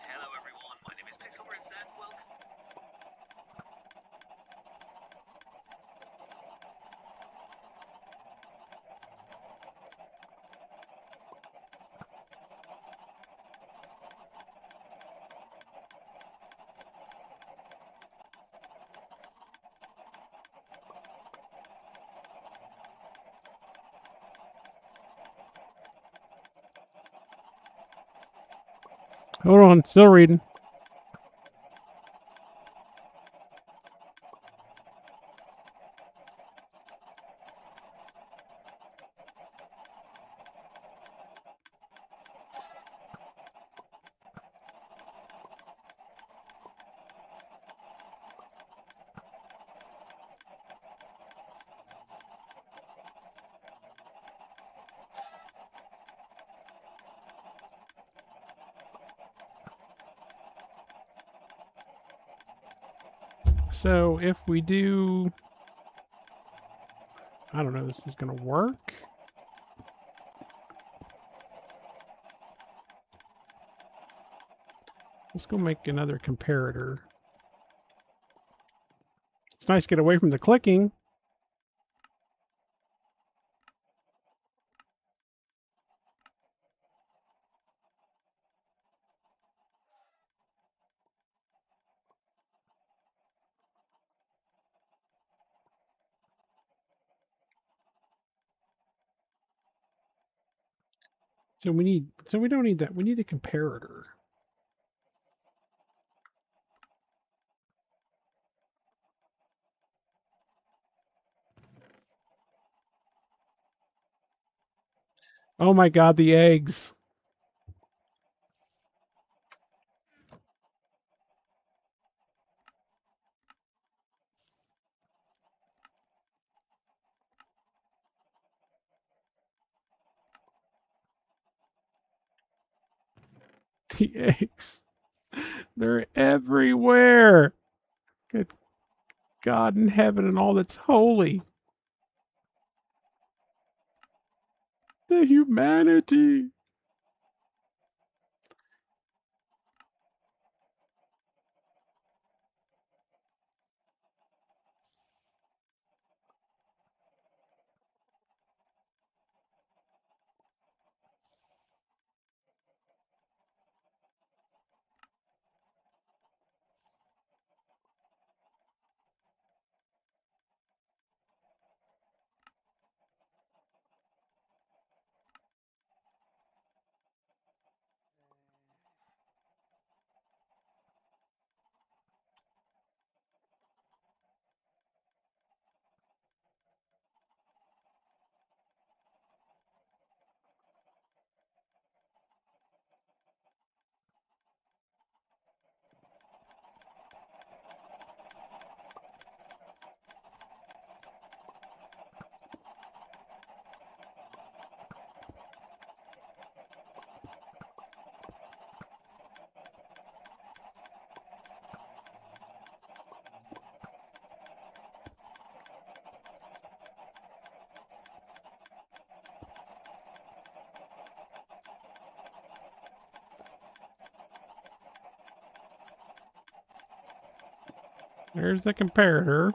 Hello everyone, my name is Pixelriffs and welcome. hold on, still reading. So if we do, I don't know, this is going to work. Let's go make another comparator. It's nice to get away from the clicking. So we don't need that. We need a comparator. Oh my god, the eggs. The eggs. They're everywhere. Good God in heaven and all that's holy. The humanity. There's the comparator.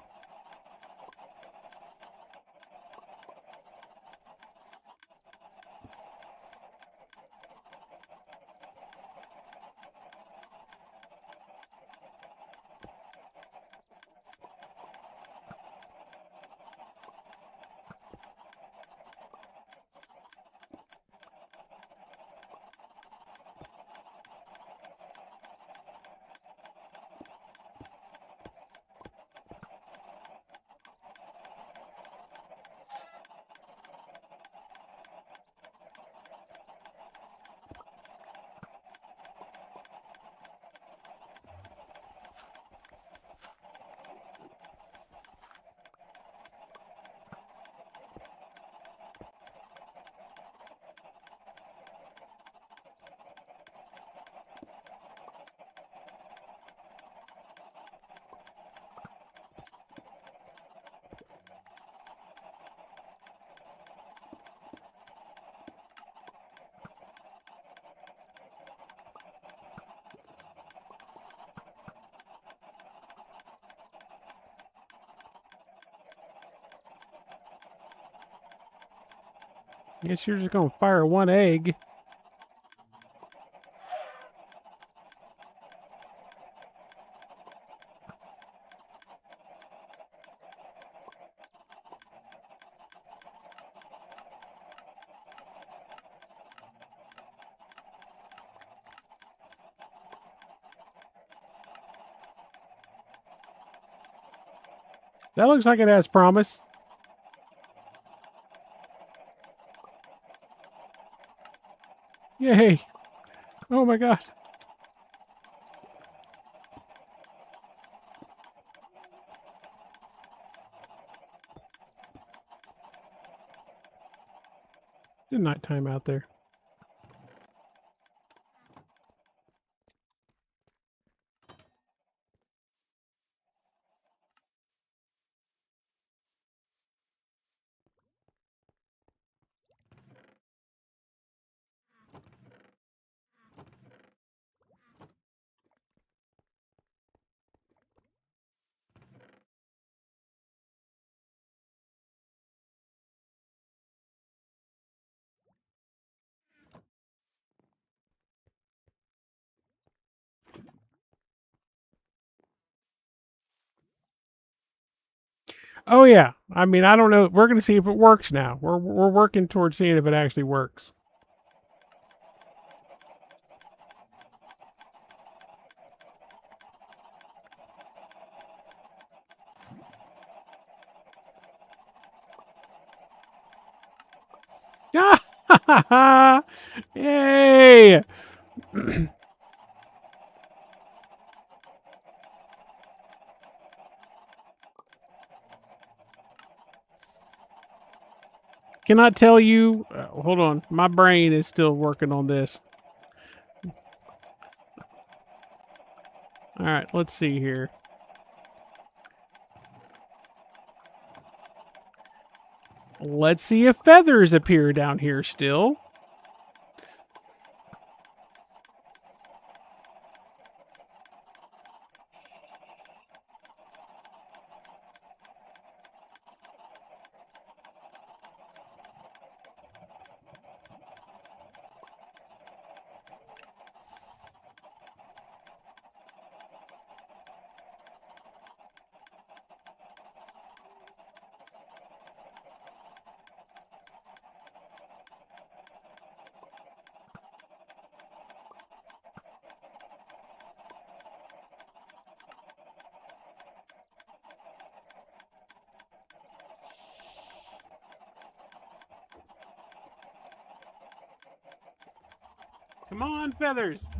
I guess you're just gonna fire one egg. That looks like it has promise. Yay. Oh my god. It's nighttime out there. Oh yeah. I mean, I don't know. We're going to see if it works now. We're working towards seeing if it actually works. Yay! Cannot tell you. Hold on. My brain is still working on this. All right, let's see here. Let's see if feathers appear down here still. Come on, feathers.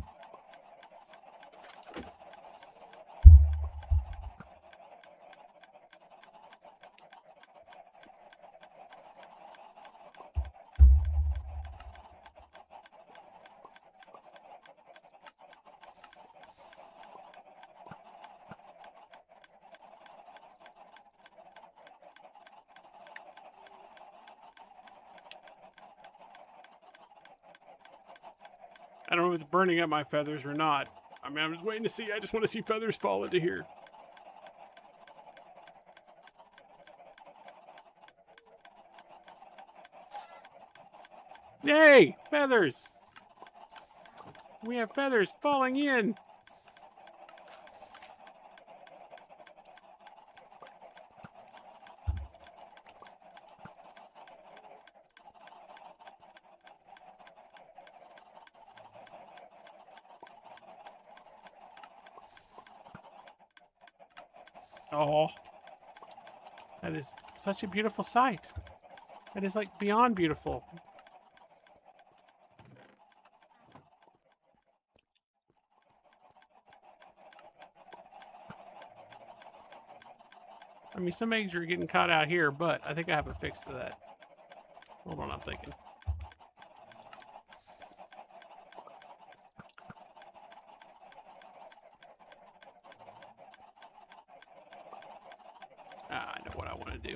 I don't know if it's burning up my feathers or not. I mean, I'm just waiting to see. I just want to see feathers fall into here. Yay! Feathers! We have feathers falling in. Oh, that is such a beautiful sight. That is like beyond beautiful. I mean, some eggs are getting caught out here, but I think I have a fix to that. Hold on, I'm thinking. I know what I want to do.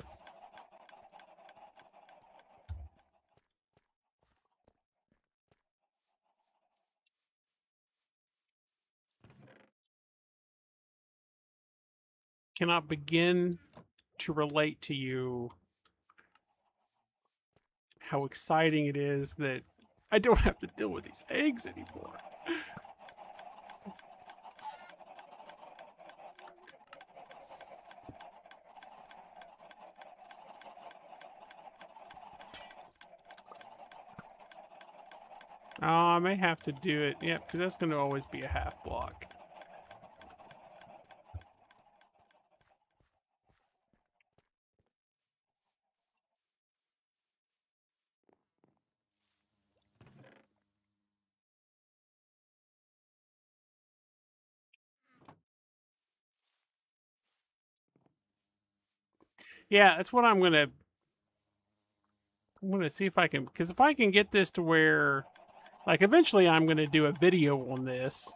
Cannot begin to relate to you how exciting it is that I don't have to deal with these eggs anymore. Oh, I may have to do it. Yep, because that's going to always be a half block. Yeah, that's what I'm gonna see if I can, because if I can get this to where, like, eventually I'm gonna do a video on this.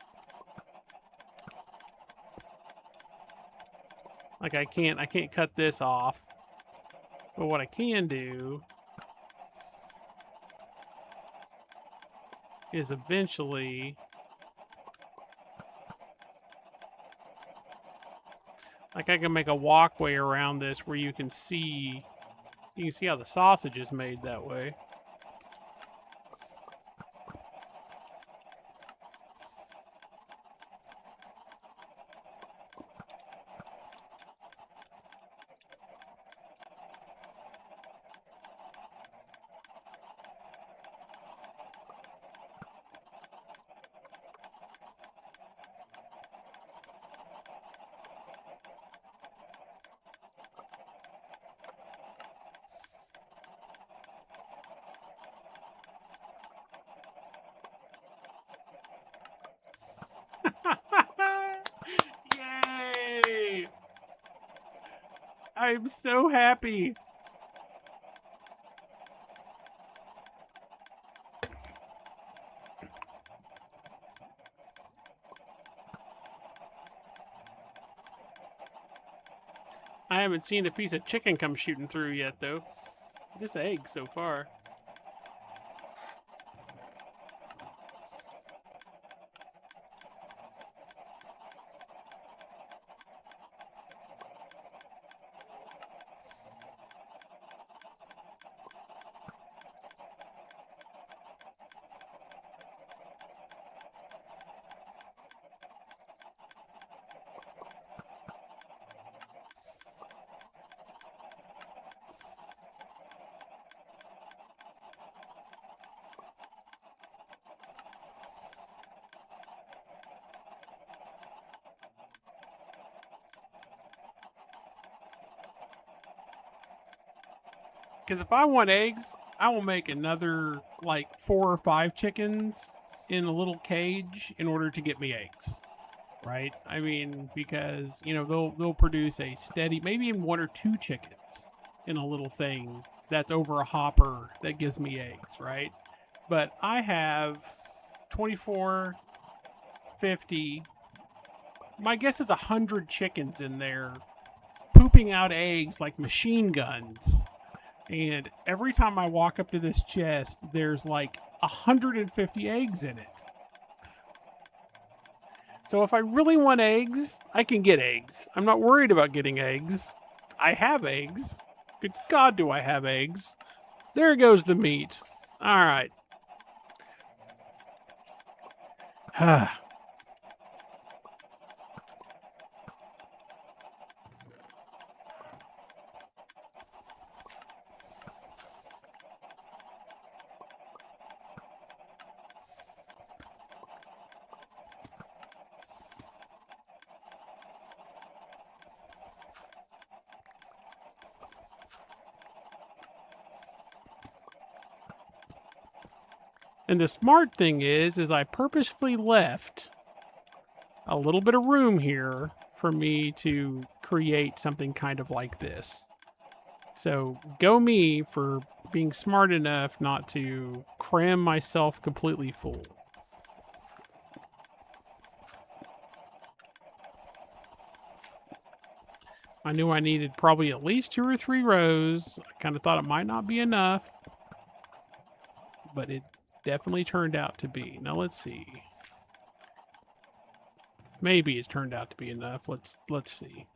Like, I can't cut this off, but what I can do is eventually, like, I can make a walkway around this where you can see how the sausage is made that way. Yay! I'm so happy. I haven't seen a piece of chicken come shooting through yet, though. Just eggs so far. Because if I want eggs, I will make another, like, 4 or 5 chickens in a little cage in order to get me eggs. Right? I mean, because, you know, they'll produce a steady, maybe even 1 or 2 chickens in a little thing that's over a hopper that gives me eggs, right? But I have 24, 50, my guess is 100 chickens in there pooping out eggs like machine guns. And every time I walk up to this chest, there's like 150 eggs in it. So if I really want eggs, I can get eggs. I'm not worried about getting eggs. I have eggs. Good God, do I have eggs. There goes the meat. All right. And the smart thing is I purposefully left a little bit of room here for me to create something kind of like this. So go me for being smart enough not to cram myself completely full. I knew I needed probably at least 2 or 3 rows. I kind of thought it might not be enough, but it definitely turned out to be. Now let's see. Maybe it's turned out to be enough. Let's see.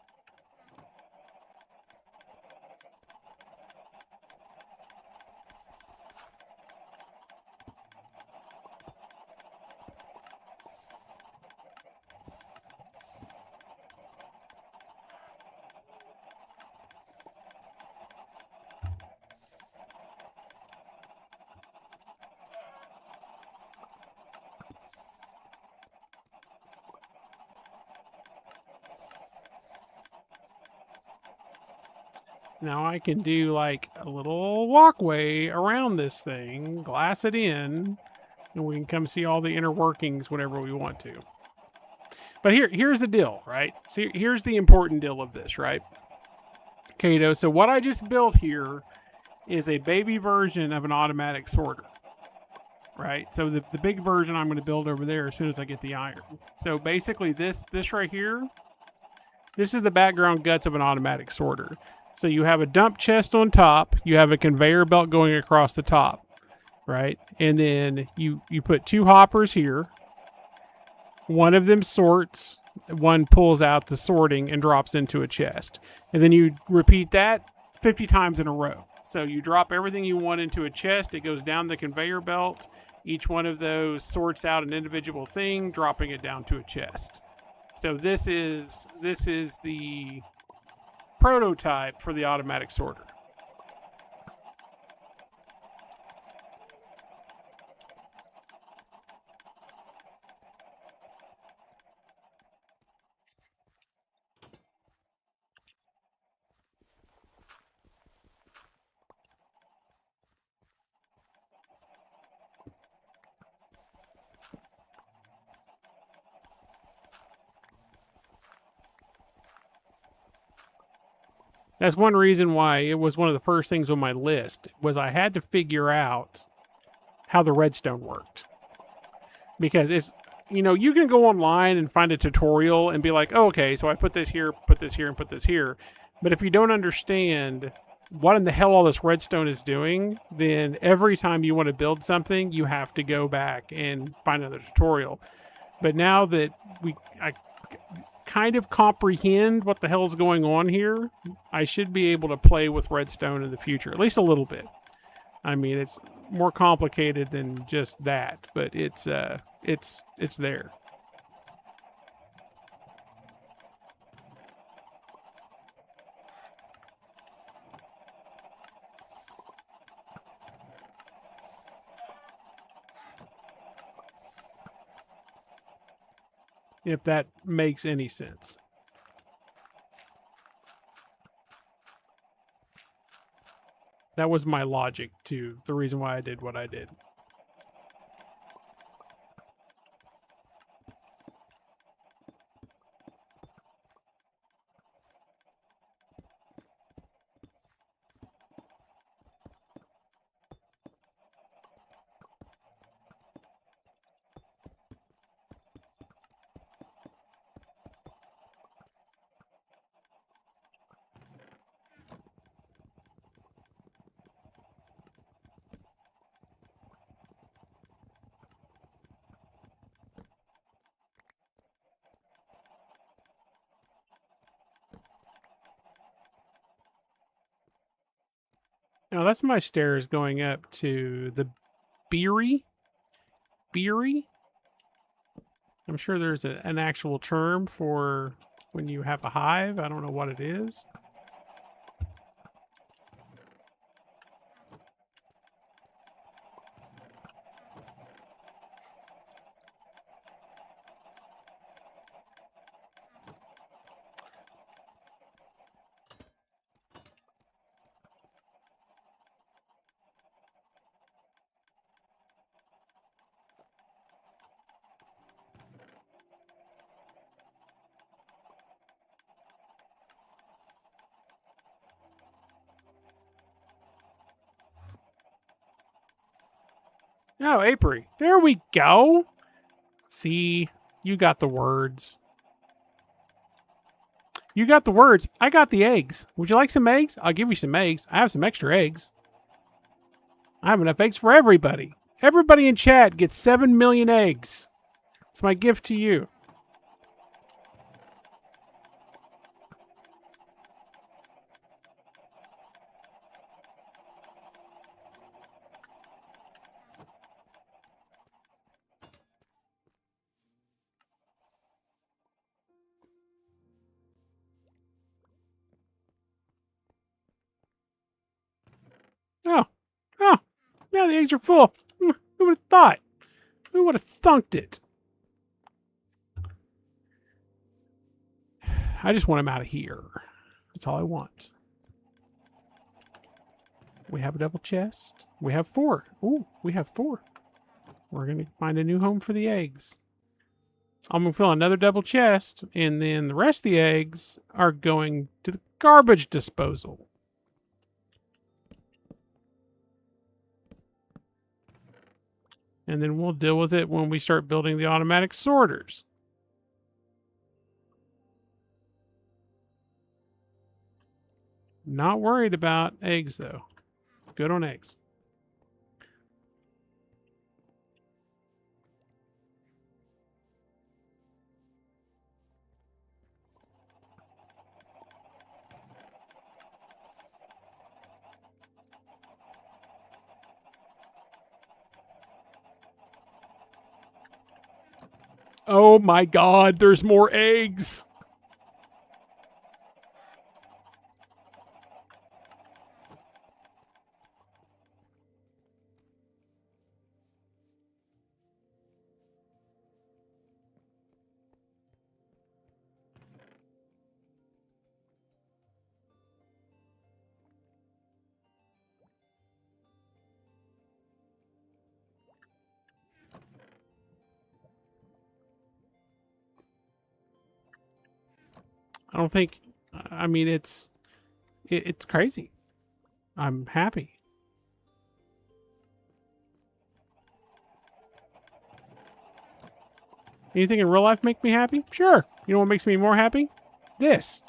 Now I can do like a little walkway around this thing, glass it in, and we can come see all the inner workings whenever we want to. But here's the deal, right? So here's the important deal of this, right? Kato, so what I just built here is a baby version of an automatic sorter, right? So the big version I'm going to build over there as soon as I get the iron. So basically this right here, this is the background guts of an automatic sorter. So you have a dump chest on top, you have a conveyor belt going across the top, right? And then you put 2 hoppers here. One of them sorts, one pulls out the sorting and drops into a chest. And then you repeat that 50 times in a row. So you drop everything you want into a chest, it goes down the conveyor belt. Each one of those sorts out an individual thing, dropping it down to a chest. So this is the prototype for the automatic sorter. That's one reason why it was one of the first things on my list was I had to figure out how the redstone worked. Because it's, you can go online and find a tutorial and be like, oh, okay, so I put this here, put this here, and put this here. But if you don't understand what in the hell all this redstone is doing, then every time you want to build something, you have to go back and find another tutorial. But now that I kind of comprehend what the hell's going on here, I should be able to play with redstone in the future, at least a little bit. I mean, it's more complicated than just that, but it's there. If that makes any sense. That was my logic to the reason why I did what I did. Now that's my stairs going up to the beery. Beery? I'm sure there's an actual term for when you have a hive. I don't know what it is. Oh, apiary. There we go. See, you got the words. You got the words. I got the eggs. Would you like some eggs? I'll give you some eggs. I have some extra eggs. I have enough eggs for everybody. Everybody in chat gets 7 million eggs. It's my gift to you. Oh, oh, now the eggs are full. Who would have thought? Who would have thunked it? I just want him out of here. That's all I want. We have a double chest. We have 4. Ooh, we have 4. We're going to find a new home for the eggs. I'm going to fill another double chest, and then the rest of the eggs are going to the garbage disposal. And then we'll deal with it when we start building the automatic sorters. Not worried about eggs, though. Good on eggs. Oh my god, there's more eggs! I don't think. I mean, it's crazy. I'm happy. Anything in real life make me happy? Sure. You know what makes me more happy? This.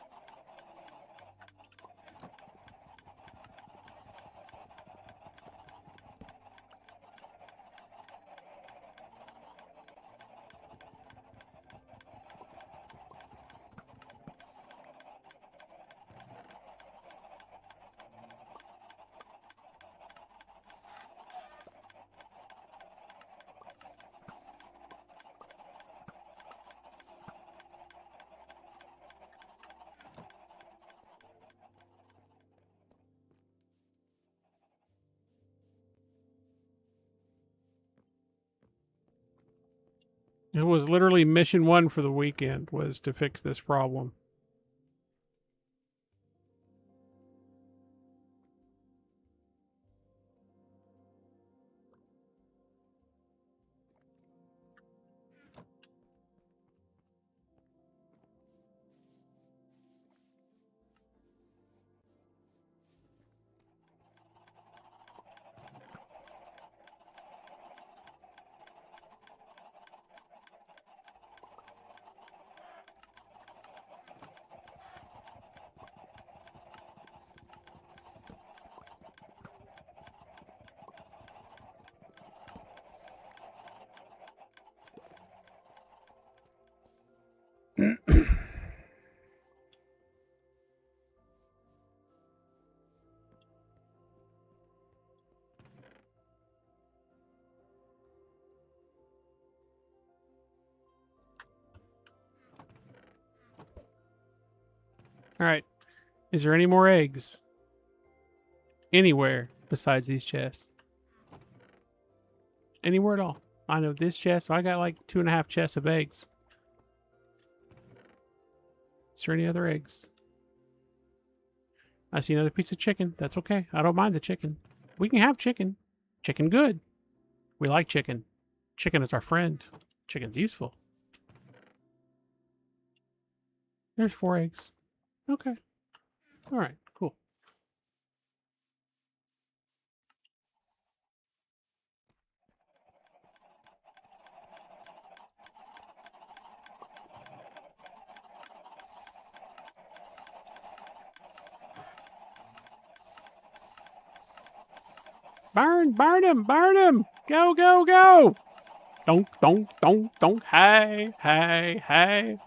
It was literally mission 1 for the weekend was to fix this problem. All right. Is there any more eggs? Anywhere besides these chests? Anywhere at all? I know this chest. So I got like 2.5 chests of eggs. Is there any other eggs? I see another piece of chicken. That's okay. I don't mind the chicken. We can have chicken. Chicken good. We like chicken. Chicken is our friend. Chicken's useful. There's 4 eggs. Okay. All right. Cool. Burn him, burn him. Go, go, go. Donk, donk, donk, donk. Hey, hey, hey.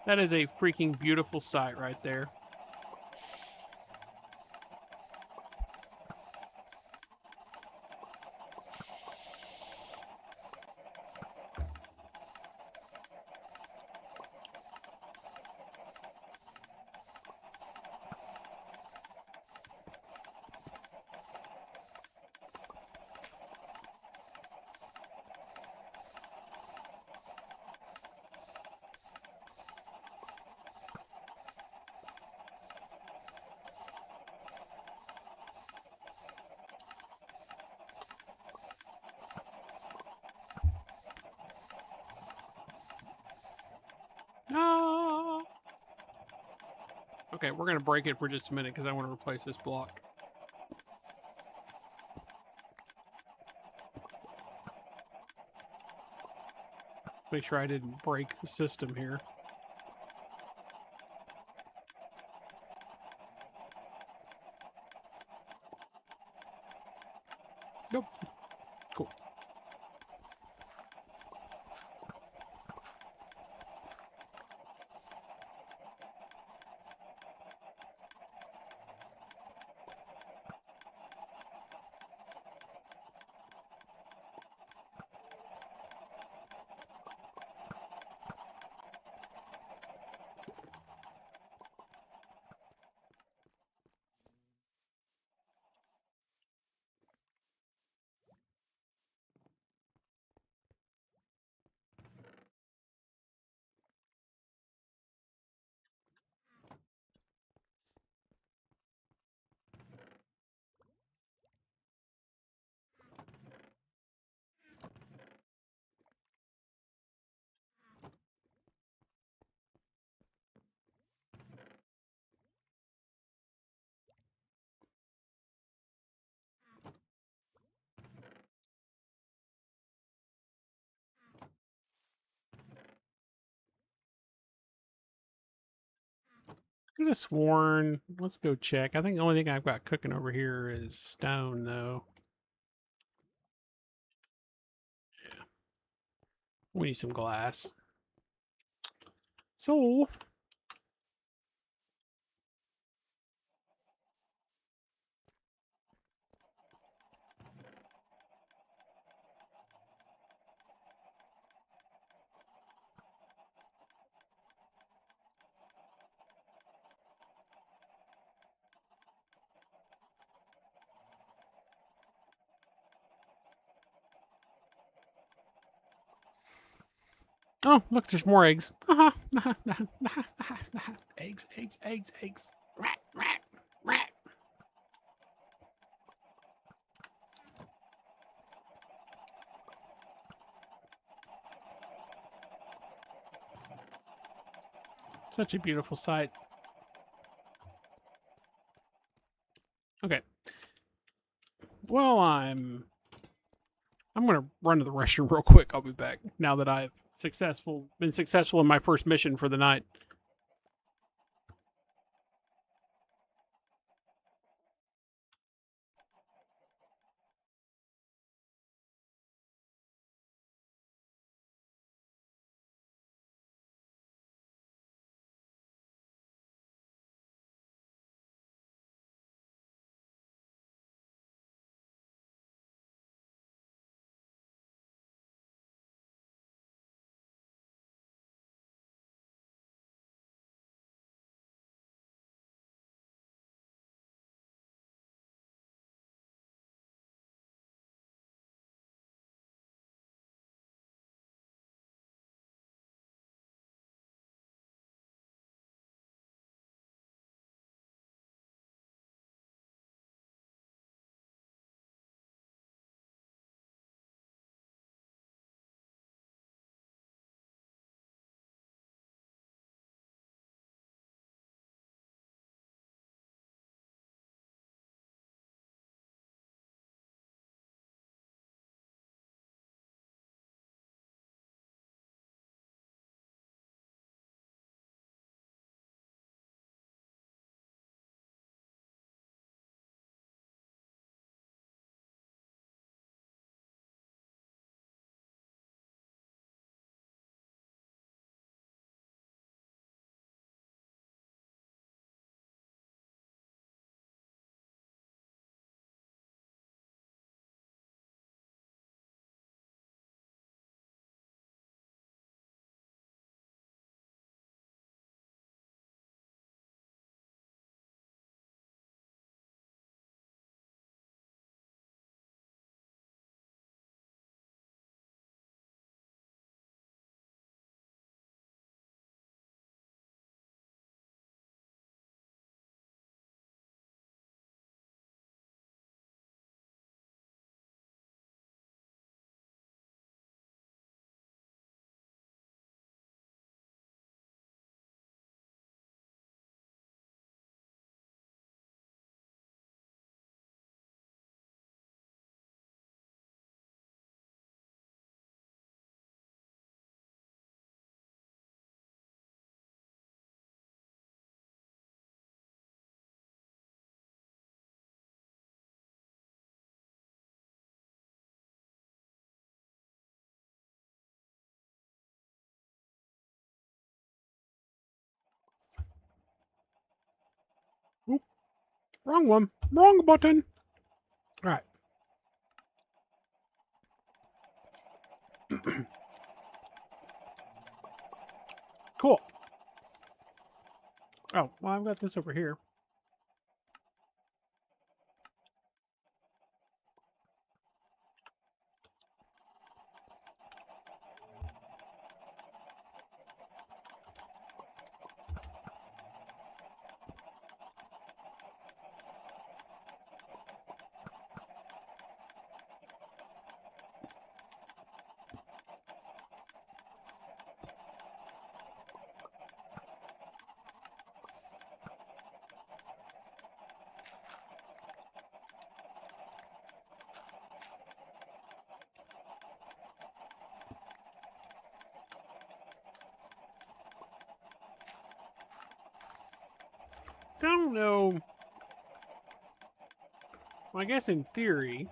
That is a freaking beautiful sight right there. Ah. Okay, we're going to break it for just a minute because I want to replace this block. Make sure I didn't break the system here. Nope. Cool. I could have sworn. Let's go check. I think the only thing I've got cooking over here is stone, though. Yeah. We need some glass. So, oh, look, there's more eggs. Eggs, eggs, eggs, eggs. Rat, rat, rat. Such a beautiful sight. Okay. Well, I'm gonna run to the restroom real quick. I'll be back now that I've been successful in my first mission for the night. Wrong one. Wrong button. All right. Cool. Oh, well, I've got this over here. I don't know. Well, I guess in theory,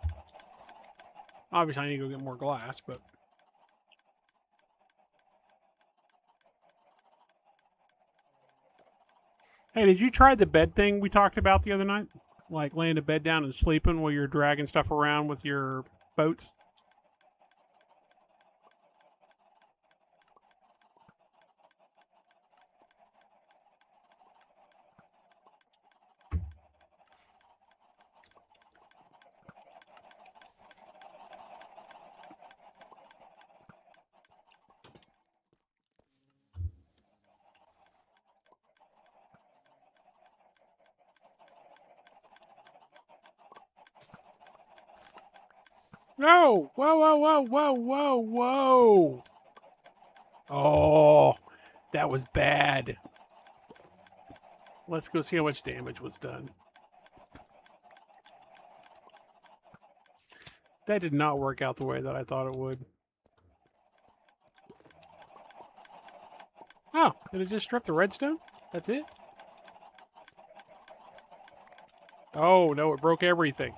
obviously I need to go get more glass, but hey, did you try the bed thing we talked about the other night? Like laying a bed down and sleeping while you're dragging stuff around with your boats? No! Whoa, whoa, whoa, whoa, whoa, whoa! Oh, that was bad. Let's go see how much damage was done. That did not work out the way that I thought it would. Oh, did it just strip the redstone? That's it? Oh, no, it broke everything.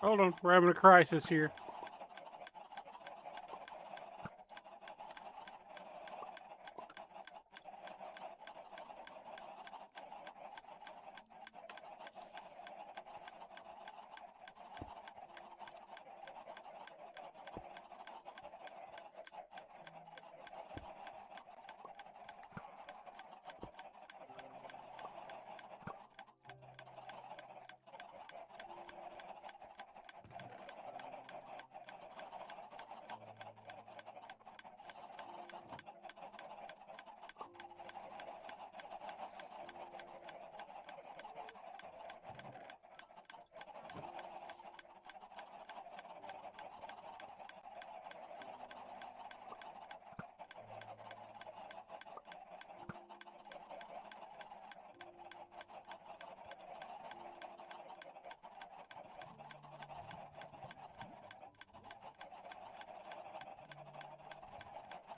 Hold on, we're having a crisis here.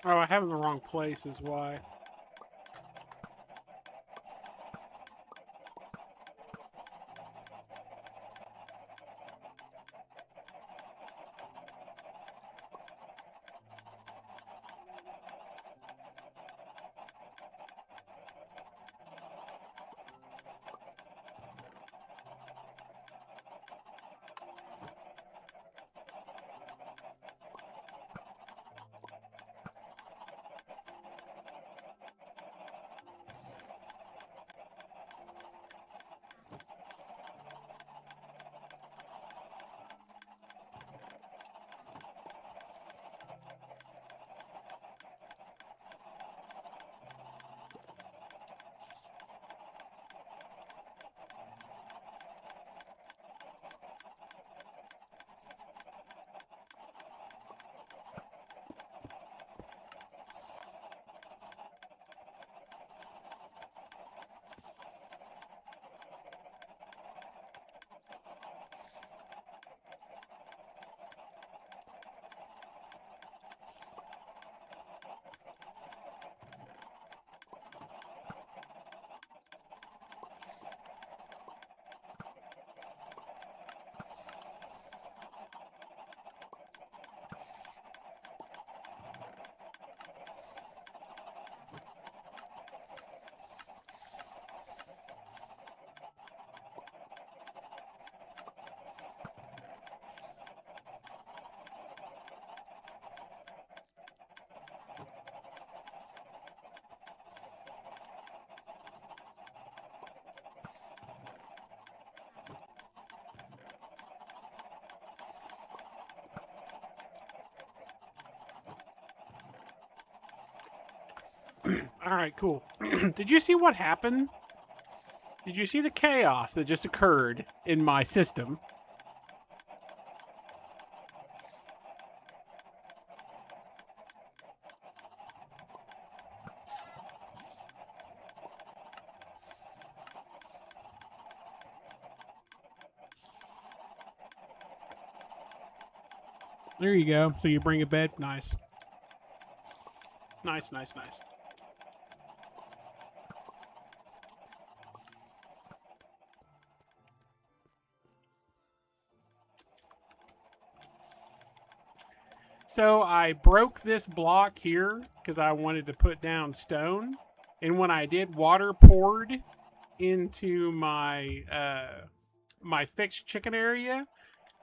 Oh, I have it in the wrong place is why. All right, cool. Did you see what happened? Did you see the chaos that just occurred in my system? There you go. So you bring a bed. Nice. Nice, nice, nice. So I broke this block here because I wanted to put down stone. And when I did, water poured into my my fixed chicken area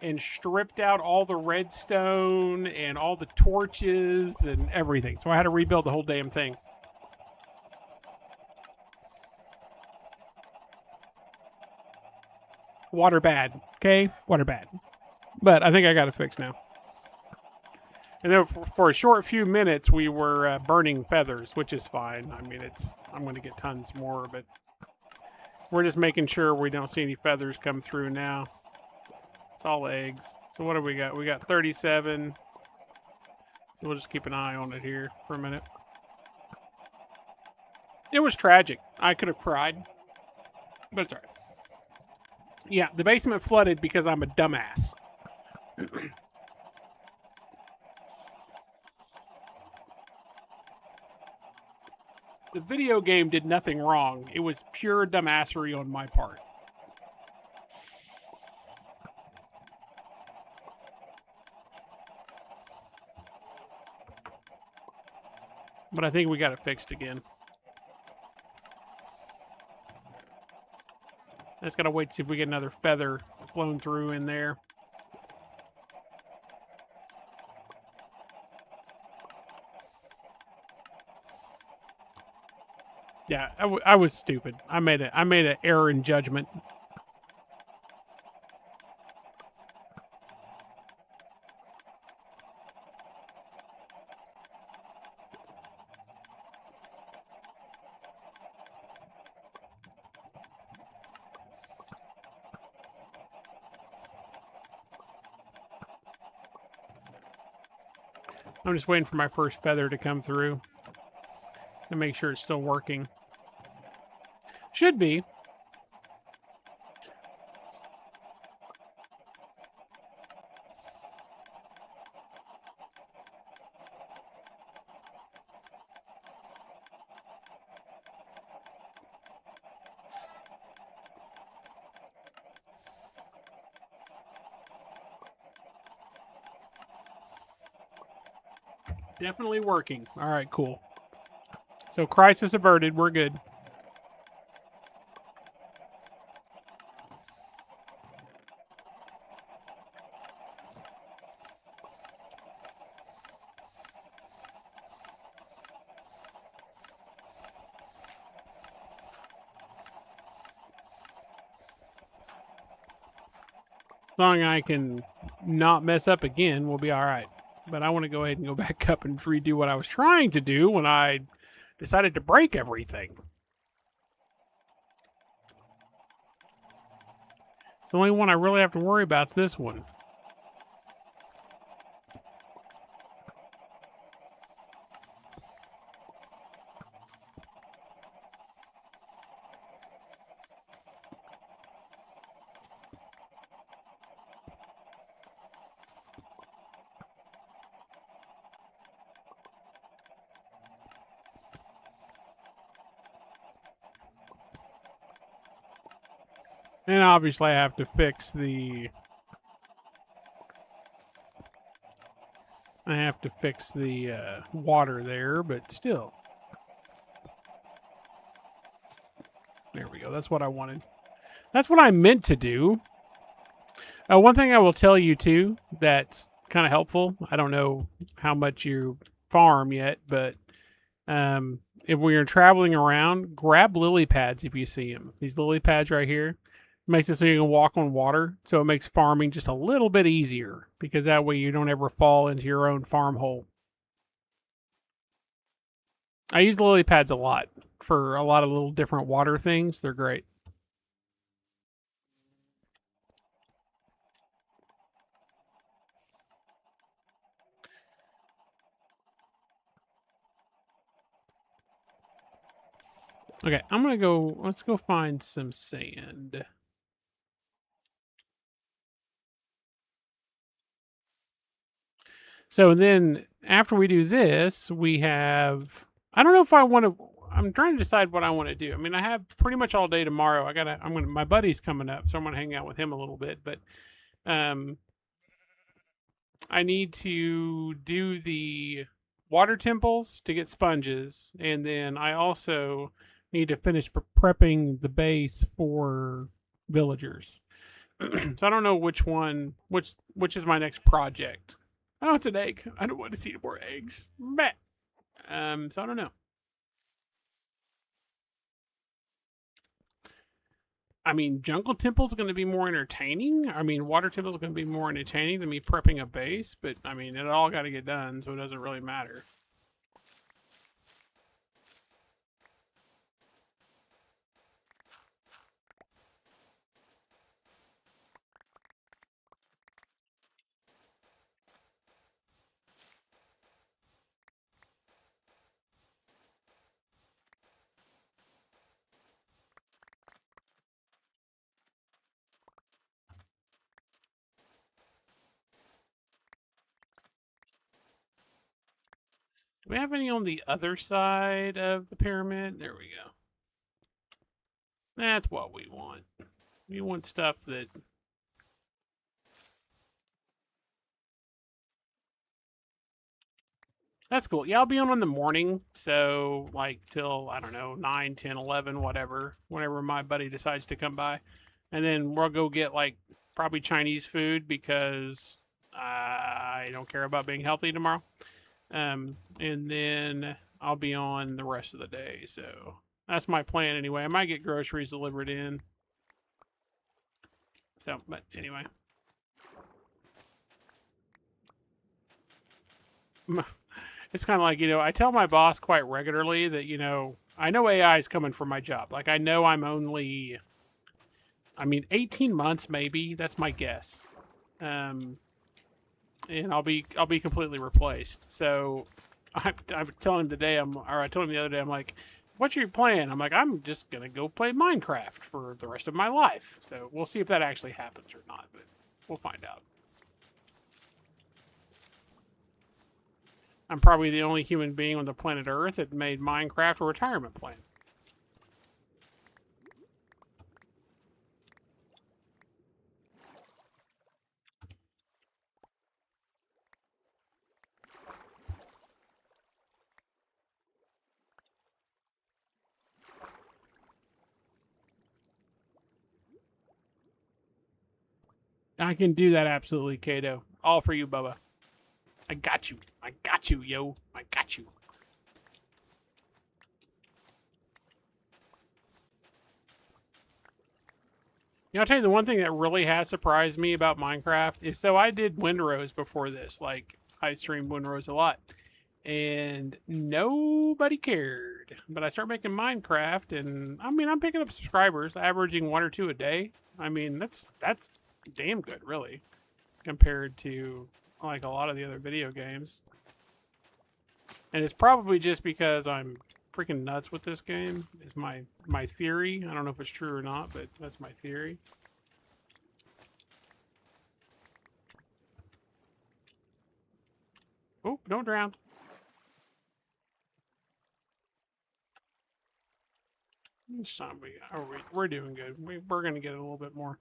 and stripped out all the redstone and all the torches and everything. So I had to rebuild the whole damn thing. Water bad, okay? Water bad. But I think I got it fixed now. And then for a short few minutes, we were burning feathers, which is fine. I mean, I'm going to get tons more, but we're just making sure we don't see any feathers come through now. It's all eggs. So what do we got? We got 37. So we'll just keep an eye on it here for a minute. It was tragic. I could have cried, but it's all right. Yeah, the basement flooded because I'm a dumbass. The video game did nothing wrong. It was pure dumbassery on my part. But I think we got it fixed again. I just gotta wait to see if we get another feather flown through in there. Yeah, I was stupid. I made an error in judgment. I'm just waiting for my first feather to come through and make sure it's still working. Should be. Definitely working. All right, cool. So crisis averted. We're good. As long as I can not mess up again, we'll be all right. But I want to go ahead and go back up and redo what I was trying to do when I decided to break everything. It's the only one I really have to worry about is this one. And obviously I have to fix the... water there, but still. There we go. That's what I wanted. That's what I meant to do. One thing I will tell you, too, that's kind of helpful. I don't know how much you farm yet, but if we're traveling around, grab lily pads if you see them. These lily pads right here. Makes it so you can walk on water, so it makes farming just a little bit easier, because that way you don't ever fall into your own farm hole. I use lily pads a lot for a lot of little different water things. They're great. Okay, I'm gonna go. Let's go find some sand. So then after we do this, we have. I don't know if I want to. I'm trying to decide what I want to do. I mean, I have pretty much all day tomorrow. I'm gonna. My buddy's coming up, so I'm gonna hang out with him a little bit. But um, I need to do the water temples to get sponges, and then I also need to finish prepping the base for villagers. So I don't know which is my next project. Oh, it's an egg. I don't want to see more eggs. Meh. So I don't know. I mean, Jungle Temple's going to be more entertaining. I mean, Water Temple's going to be more entertaining than me prepping a base, but I mean, it all got to get done, so it doesn't really matter. Do we have any on the other side of the pyramid? There we go. That's what we want. We want stuff that... That's cool. Yeah, I'll be on in the morning, so like till, I don't know, 9, 10, 11, whatever, whenever my buddy decides to come by. And then we'll go get like probably Chinese food because I don't care about being healthy tomorrow. And then I'll be on the rest of the day, so that's my plan anyway. I might get groceries delivered in. So, but anyway. It's kind of like, I tell my boss quite regularly that, I know AI is coming for my job. Like, I know I'm only, 18 months maybe. That's my guess. And I'll be completely replaced. So I'm telling him today, I told him the other day, I'm like, what's your plan? I'm like, I'm just going to go play Minecraft for the rest of my life. So we'll see if that actually happens or not, but we'll find out. I'm probably the only human being on the planet Earth that made Minecraft a retirement plan. I can do that absolutely, Kato. All for you, Bubba. I got you. I got you, yo. I got you. I'll tell you the one thing that really has surprised me about Minecraft is so I did Windrose before this. Like, I streamed Windrose a lot. And nobody cared. But I started making Minecraft, and I'm picking up subscribers, averaging 1 or 2 a day. That's damn good, really, compared to like a lot of the other video games. And it's probably just because I'm freaking nuts with this game. Is my theory. I don't know if it's true or not, but that's my theory. Oh, don't drown. We're doing good. We're going to get a little bit more.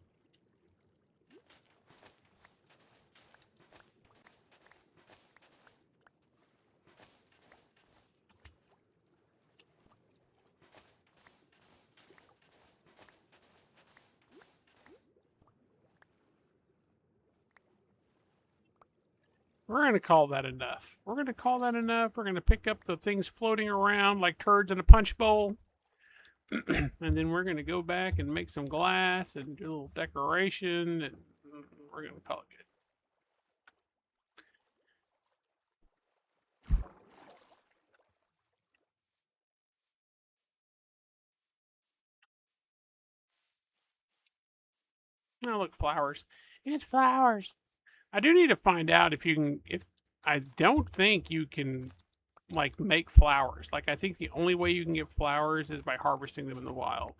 We're going to call that enough. We're going to call that enough. We're going to pick up the things floating around like turds in a punch bowl. And then we're going to go back and make some glass and do a little decoration. And we're going to call it good. Oh, look, flowers. It's flowers. I do need to find out if you can. If I don't think you can, like, make flowers. Like, I think the only way you can get flowers is by harvesting them in the wild.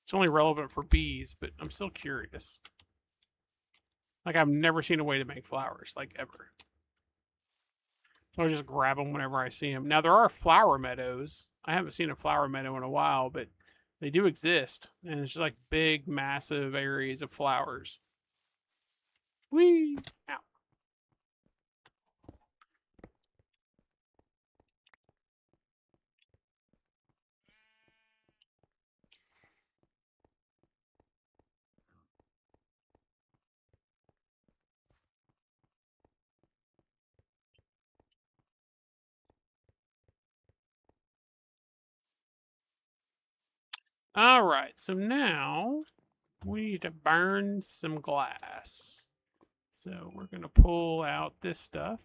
It's only relevant for bees, but I'm still curious. Like, I've never seen a way to make flowers, like, ever. So I just grab them whenever I see them. Now, there are flower meadows. I haven't seen a flower meadow in a while, but they do exist. And it's just like big, massive areas of flowers. Whee! Ow. All right, so now we need to burn some glass. So we're going to pull out this stuff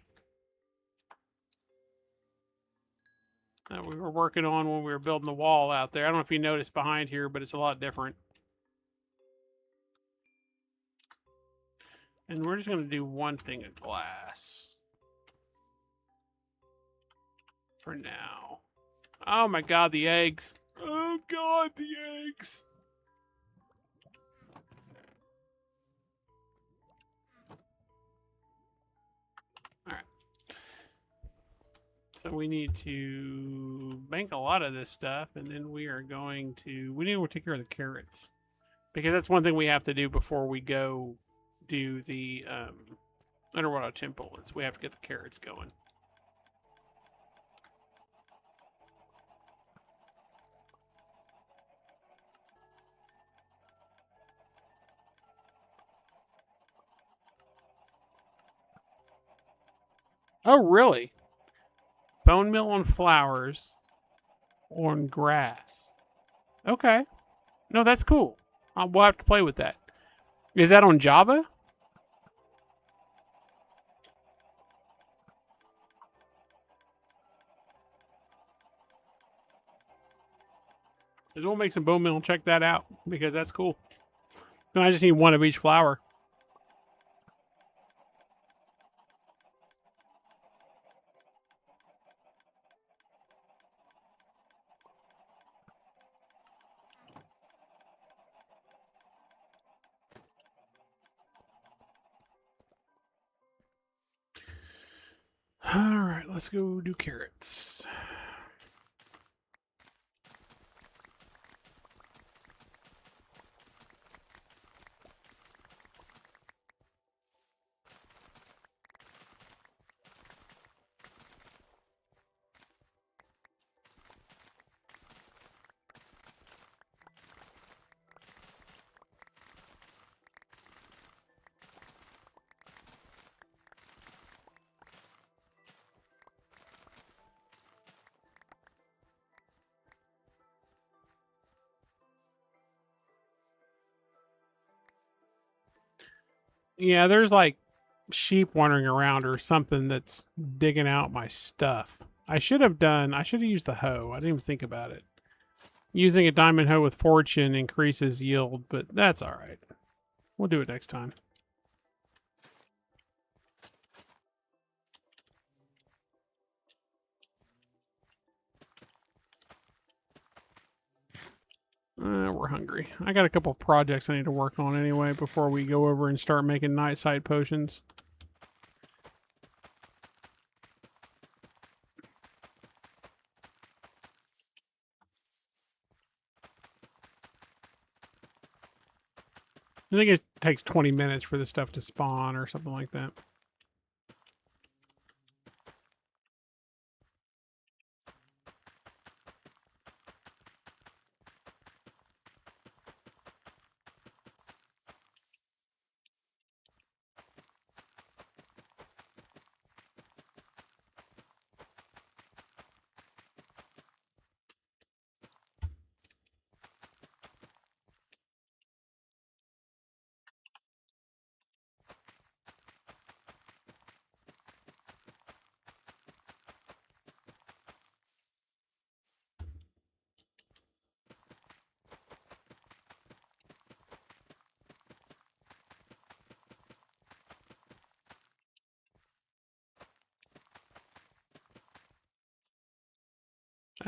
that we were working on when we were building the wall out there. I don't know if you noticed behind here, but it's a lot different. And we're just going to do one thing of glass for now. Oh my god, the eggs. Oh god, the eggs. Alright. So we need to bank a lot of this stuff, and then we are going to... We need to take care of the carrots. Because that's one thing we have to do before we go do the Underwater Temple, is we have to get the carrots going. Oh, really? Bone meal on flowers on grass. Okay. No, that's cool. We'll have to play with that. Is that on Java? We'll make some bone meal and check that out because that's cool. Then I just need one of each flower. All right, let's go do carrots. Yeah, there's like sheep wandering around or something that's digging out my stuff. I should have used the hoe. I didn't even think about it. Using a diamond hoe with fortune increases yield, but that's all right. We'll do it next time. We're hungry. I got a couple of projects I need to work on anyway before we go over and start making night sight potions. I think it takes 20 minutes for the stuff to spawn or something like that.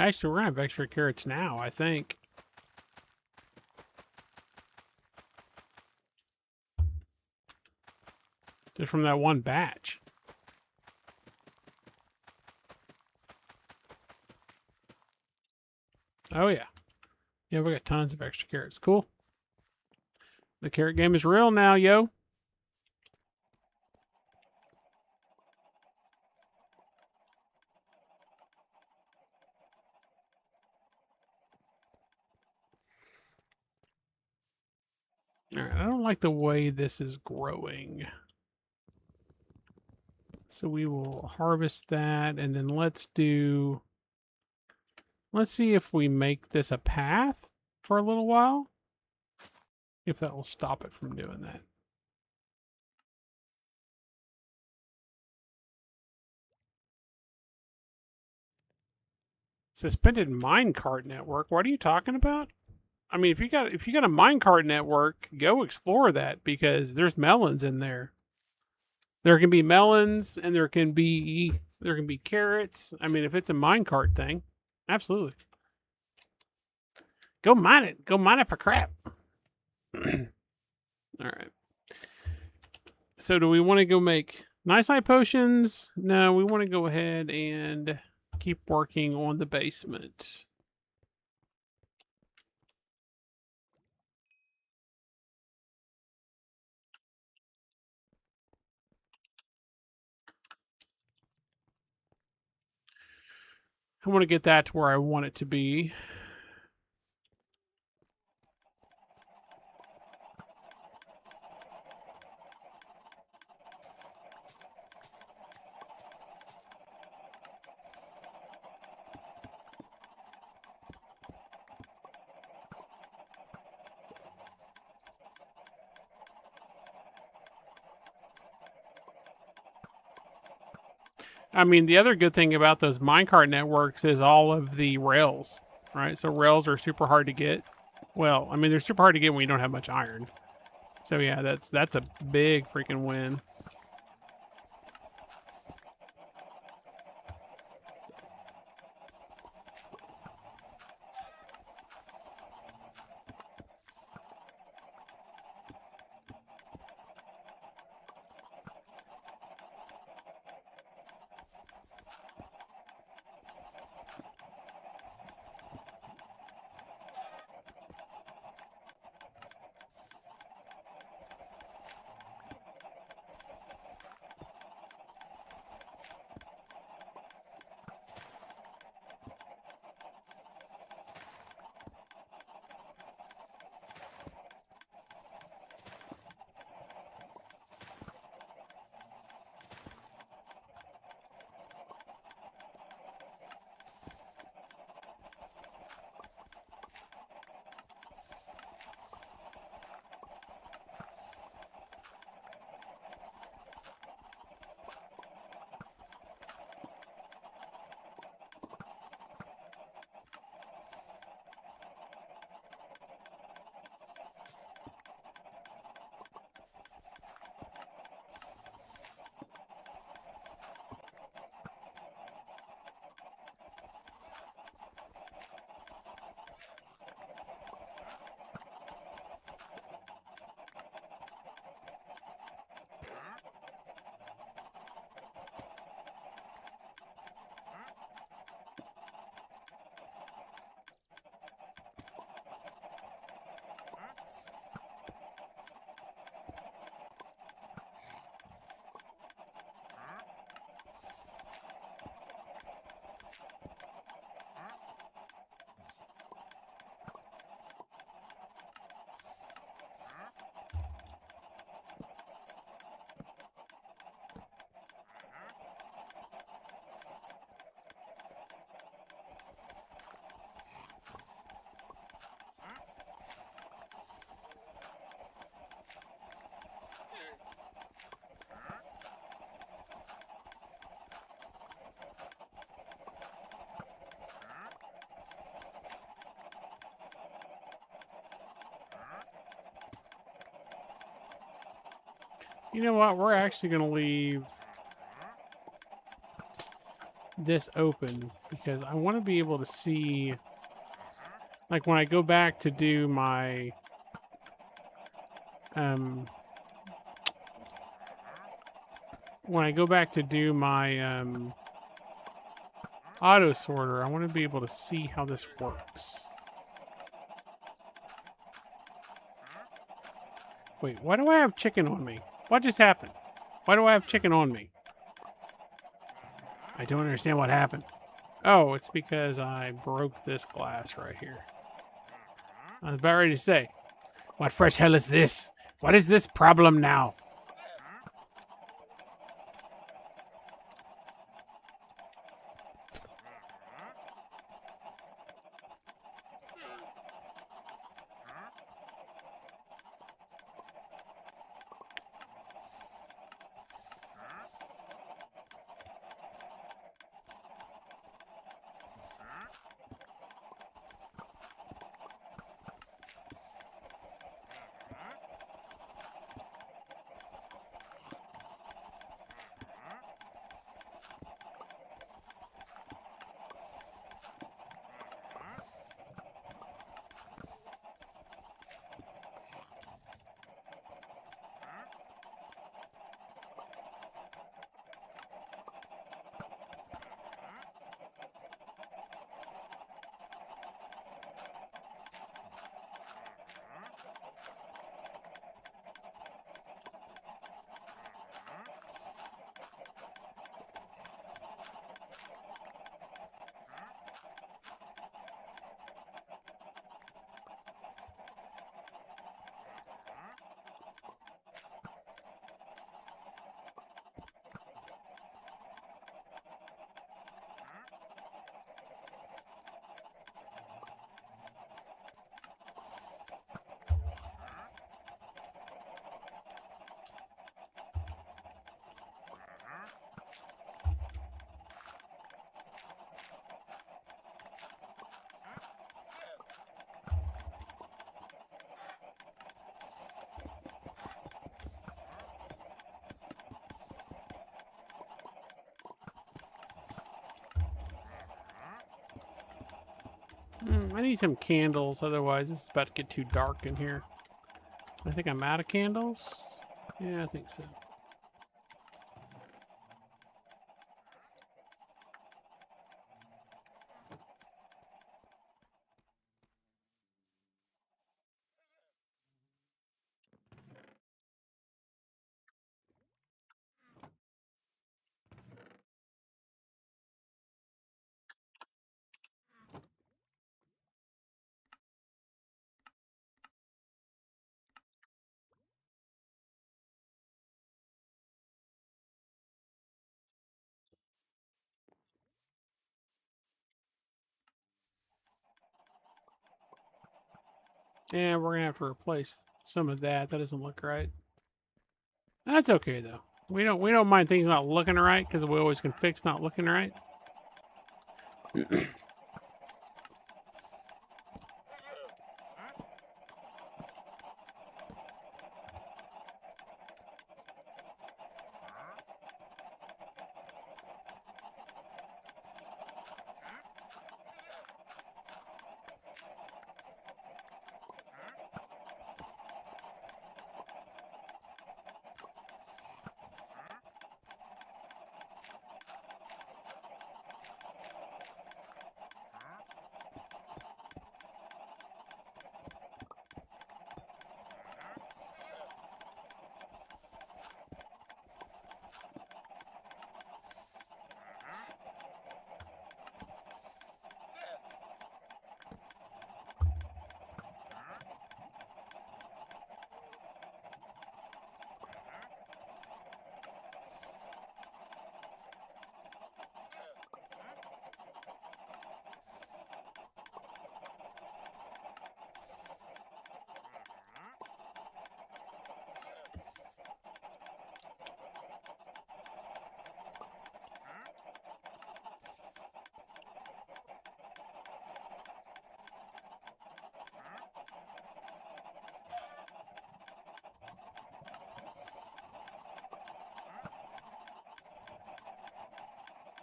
Actually, we're gonna have extra carrots now, I think. Just from that one batch. Oh, yeah. Yeah, we got tons of extra carrots. Cool. The carrot game is real now, yo. All right, I don't like the way this is growing. So we will harvest that, and then let's see if we make this a path for a little while. If that will stop it from doing that. Suspended minecart network. What are you talking about? I mean, if you got a minecart network, go explore that because there's melons in there. There can be melons and there can be carrots. I mean, if it's a minecart thing, absolutely. Go mine it. Go mine it for crap. All right. So do we want to go make nice eye potions? No, we want to go ahead and keep working on the basement. I want to get that to where I want it to be. I mean, the other good thing about those minecart networks is all of the rails, right? So rails are super hard to get. Well, I mean, they're super hard to get when you don't have much iron. So yeah, that's a big freaking win. You know what? We're actually going to leave this open because I want to be able to see, like when I go back to do my auto sorter, I want to be able to see how this works. Wait, why do I have chicken on me? What just happened? Why do I have chicken on me? I don't understand what happened. Oh, it's because I broke this glass right here. I was about ready to say, what fresh hell is this? What is this problem now? I need some candles, otherwise it's about to get too dark in here. I think I'm out of candles. Yeah, I think so. Yeah, we're gonna have to replace some of that. That doesn't look right. That's okay though. We don't mind things not looking right because we always can fix not looking right.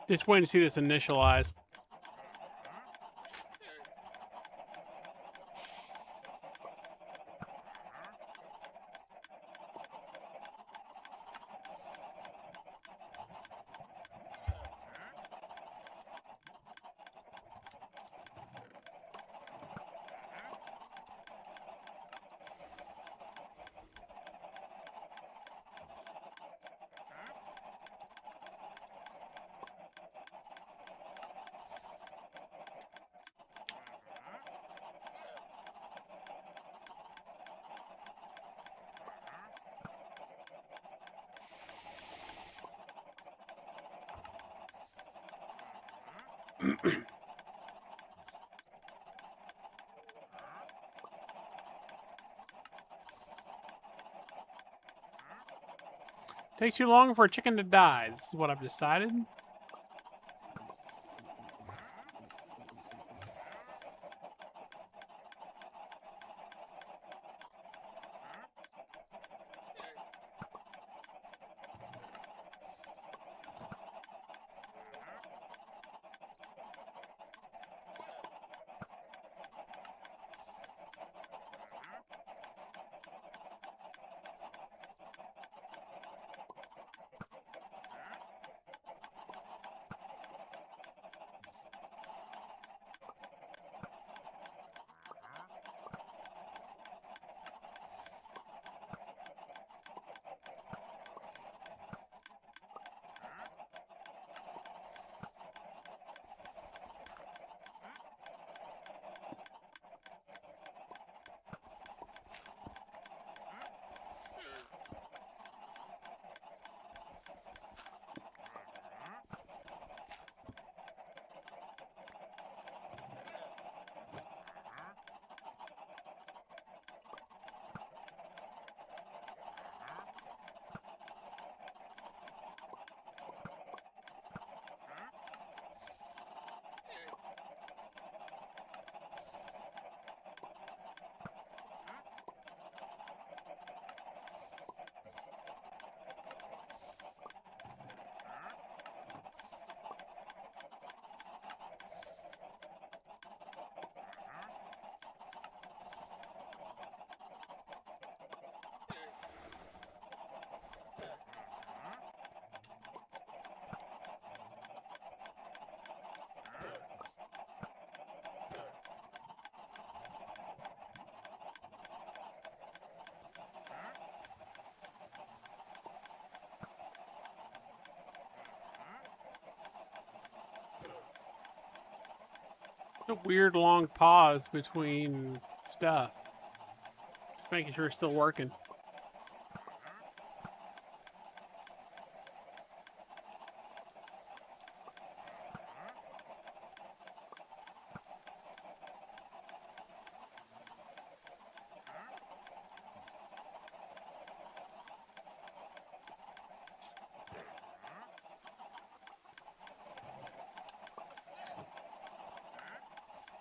Just waiting to see this initialize. Takes too long for a chicken to die. This is what I've decided. A weird long pause between stuff. Just making sure it's still working.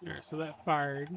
There, so that fired.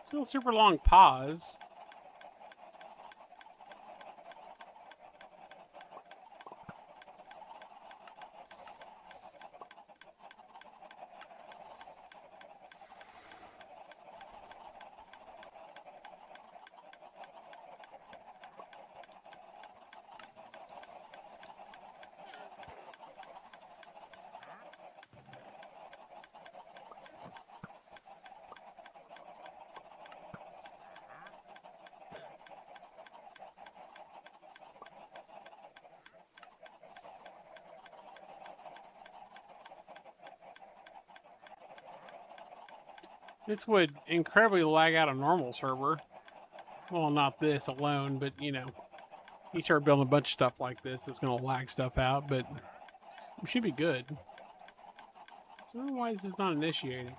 Still super long pause. This would incredibly lag out a normal server. Well, not this alone, but you know, you start building a bunch of stuff like this, it's going to lag stuff out, but it should be good. So why is this not initiating?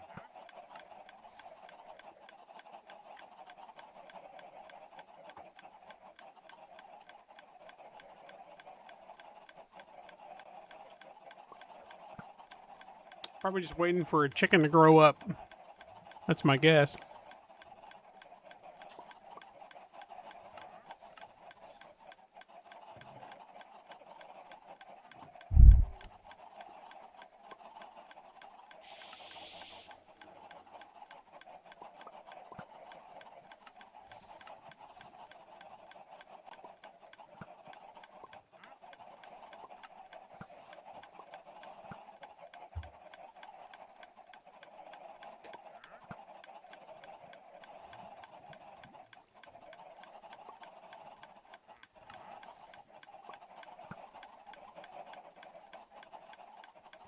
Probably just waiting for a chicken to grow up. That's my guess.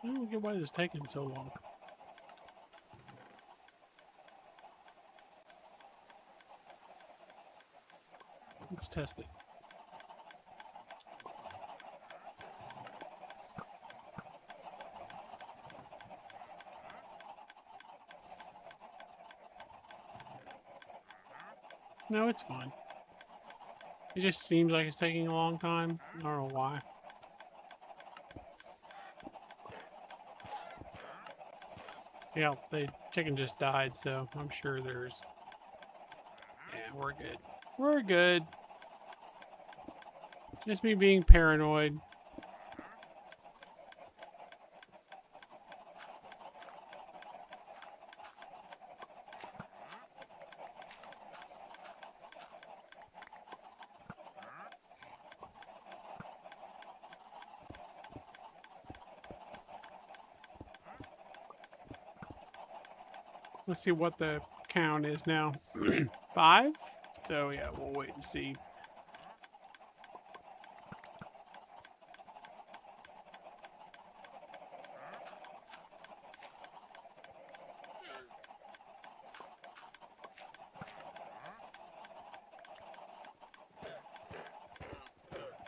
I don't get why this is taking so long. Let's test it. No, it's fine. It just seems like it's taking a long time. I don't know why. Yeah, the chicken just died, so I'm sure there's... Yeah, we're good. We're good. Just me being paranoid. Let's see what the count is now. 5? So yeah, we'll wait and see.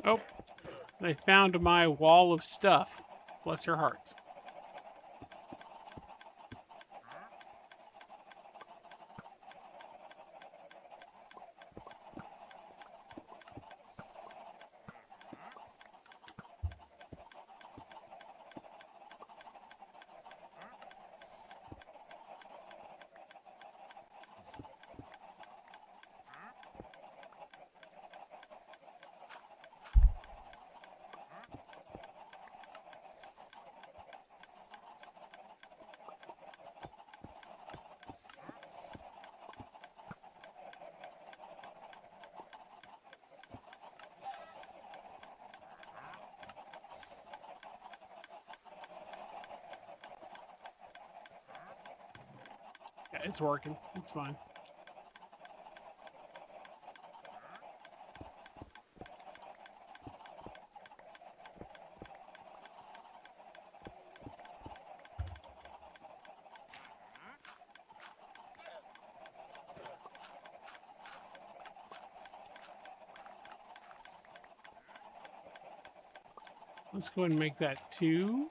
Oh, they found my wall of stuff. Bless their hearts. Yeah, it's working. It's fine. Let's go ahead and make that 2.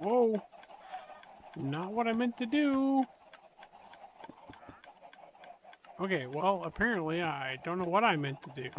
Whoa. Not what I meant to do. Okay, well, apparently I don't know what I meant to do.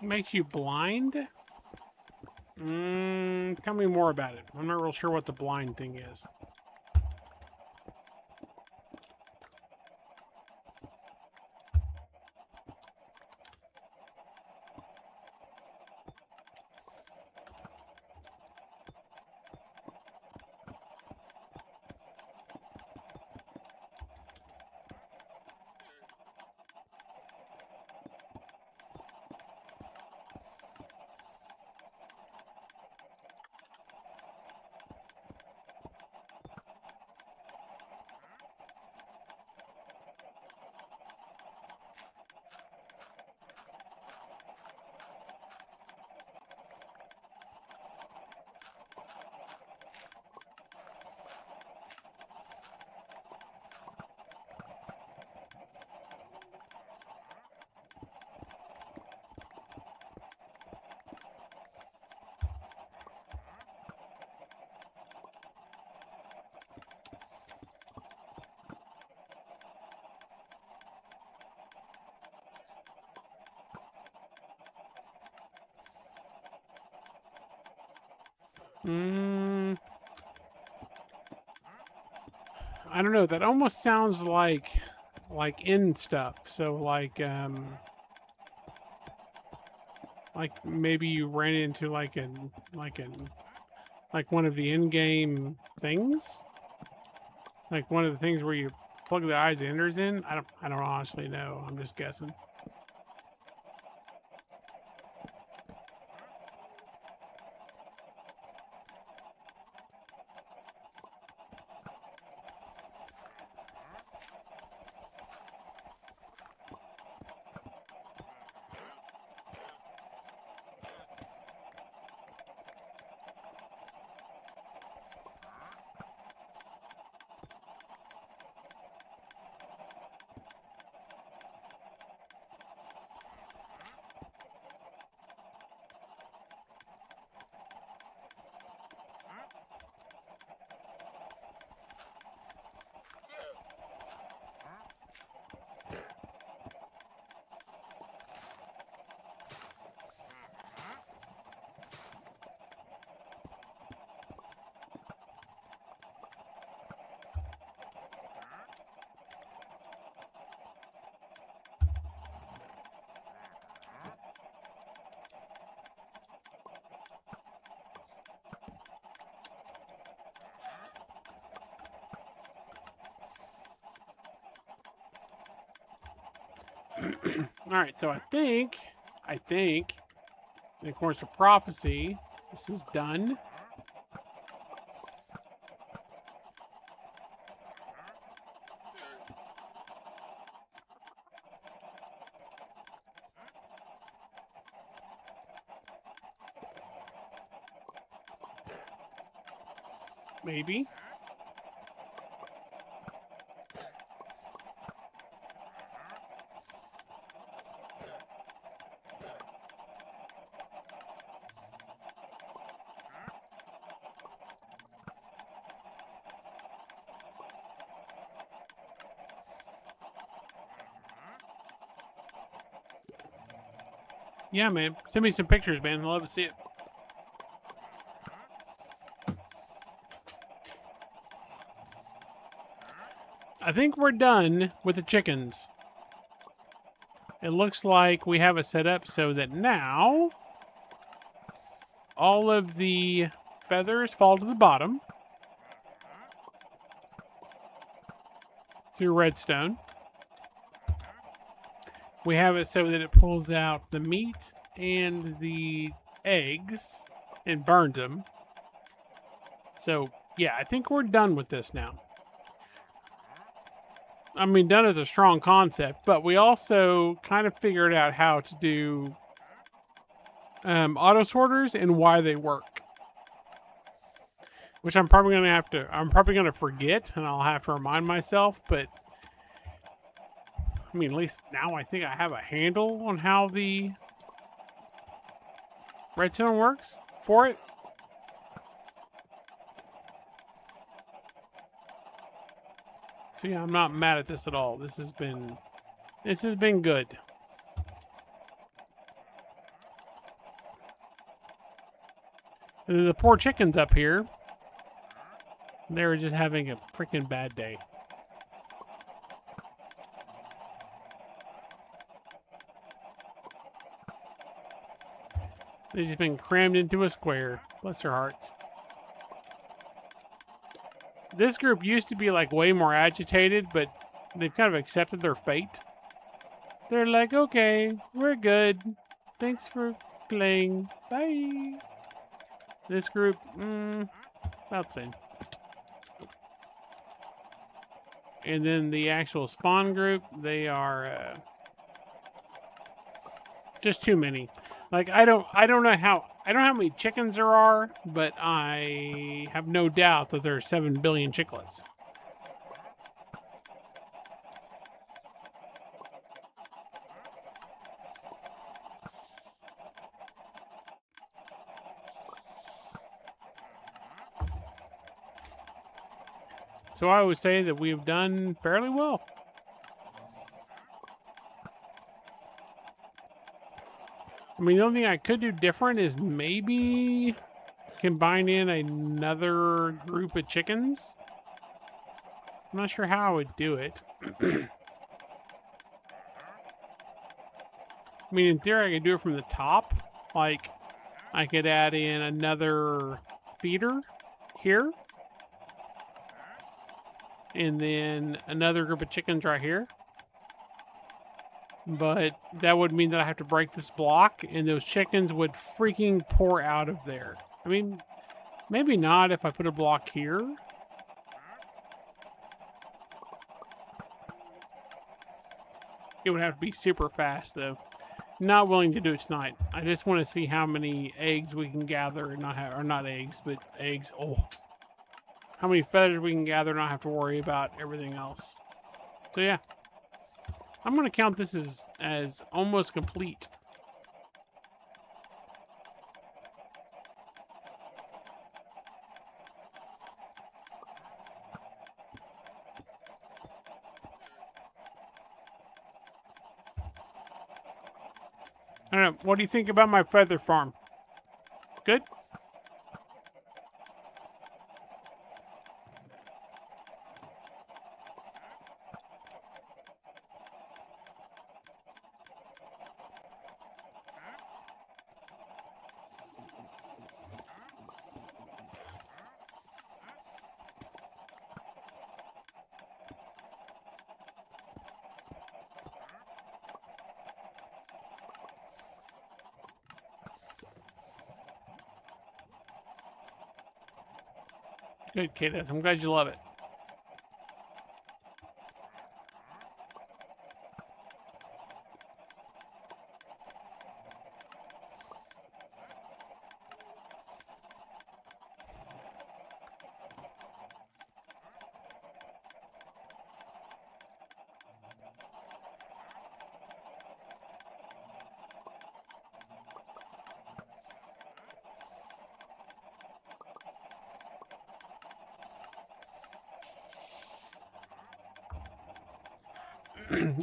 Makes you blind? Tell me more about it. I'm not real sure what the blind thing is. I don't know. That almost sounds like in stuff. So like maybe you ran into like one of the in-game things, like one of the things where you plug the eyes enders in. I don't honestly know. I'm just guessing. All right, so I think, in accordance to prophecy, this is done. Maybe. Yeah, man. Send me some pictures, man. I'd love to see it. I think we're done with the chickens. It looks like we have it set up so that now all of the feathers fall to the bottom through redstone. We have it so that it pulls out the meat and the eggs and burns them. So, yeah, I think we're done with this now. I mean, done is a strong concept, but we also kind of figured out how to do auto sorters and why they work. Which I'm probably gonna forget, and I'll have to remind myself, but I mean, at least now I think I have a handle on how the redstone works for it. So yeah, I'm not mad at this at all. This has been good. And the poor chickens up here, they were just having a freaking bad day. They've just been crammed into a square. Bless their hearts. This group used to be like way more agitated, but they've kind of accepted their fate. They're like, okay, we're good. Thanks for playing. Bye. This group, about the same. And then the actual spawn group, they are just too many. Like I don't know how many chickens there are, but I have no doubt that there are 7 billion chicklets. So I would say that we have done fairly well. I mean, the only thing I could do different is maybe combine in another group of chickens. I'm not sure how I would do it. I mean, in theory, I could do it from the top. Like, I could add in another feeder here. And then another group of chickens right here. But that would mean that I have to break this block, and those chickens would freaking pour out of there. I mean, maybe not if I put a block here. It would have to be super fast, though. Not willing to do it tonight. I just want to see how many eggs we can gather and not have, or not eggs, but eggs. Oh, how many feathers we can gather and not have to worry about everything else. So yeah, I'm gonna count this as almost complete. I don't know. What do you think about my feather farm? Good? Good, kiddos. I'm glad you love it.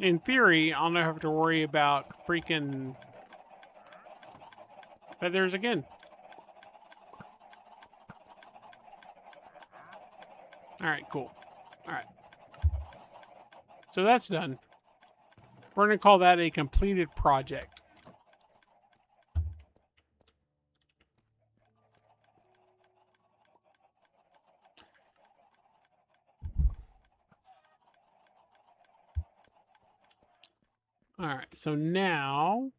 In theory, I'll never have to worry about freaking feathers again. All right, cool. All right. So that's done. We're going to call that a completed project. All right, so now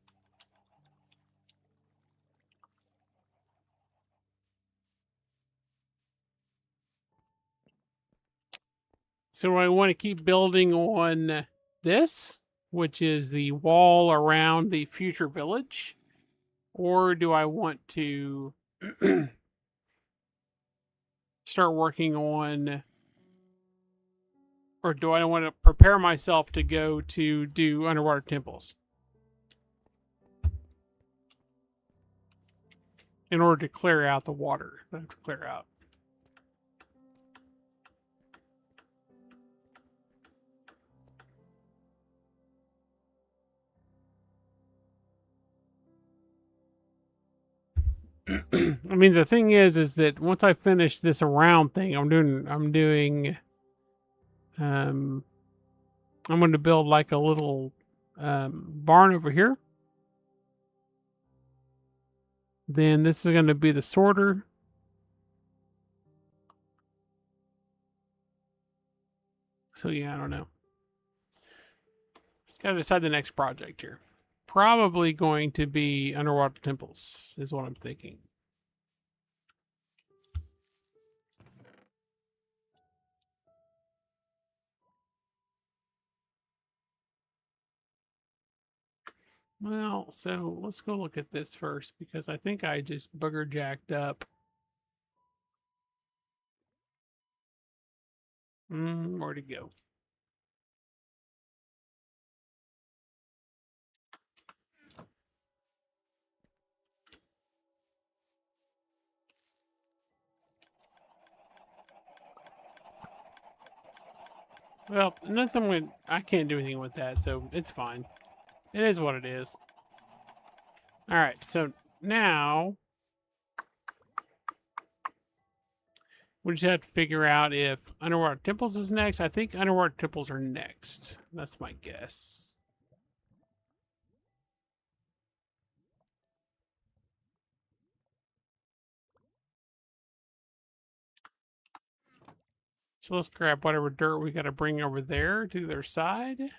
so I want to keep building on this, which is the wall around the future village, or do I want to start working on, or do I want to prepare myself to go to do underwater temples in order to clear out the water that I have to clear out? I mean, the thing is that once I finish this around thing, I'm going to build like a little barn over here. Then this is going to be the sorter. So yeah, I don't know. Got to decide the next project here. Probably going to be underwater temples is what I'm thinking. Well, so let's go look at this first because I think I just booger jacked up. Where'd it go? Well, I can't do anything with that, so it's fine. It is what it is. All right, so now we just have to figure out if underwater temples is next. I think underwater temples are next. That's my guess. So let's grab whatever dirt we got to bring over there to their side.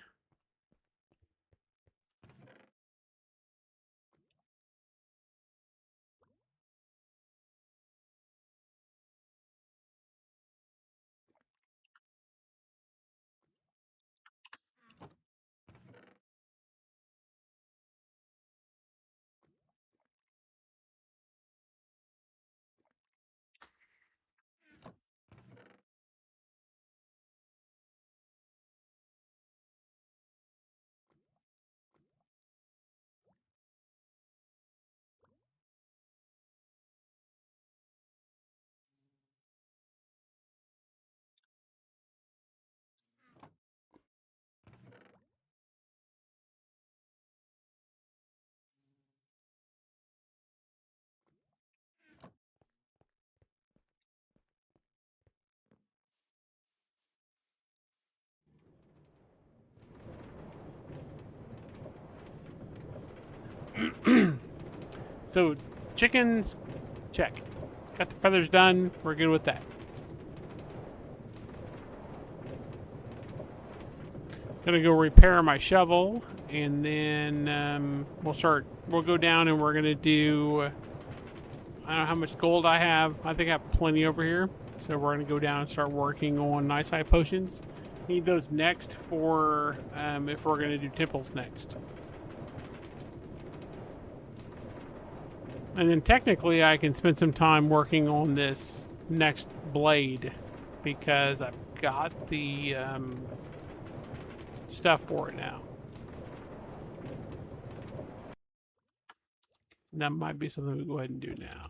So chickens, check. Got the feathers done. We're good with that. Gonna go repair my shovel, and then we'll go down and we're gonna do. I don't know how much gold I have. I think I have plenty over here. So we're gonna go down and start working on nice high potions. Need those next for if we're gonna do temples next. And then technically I can spend some time working on this next blade because I've got the stuff for it now. That might be something we go ahead and do now.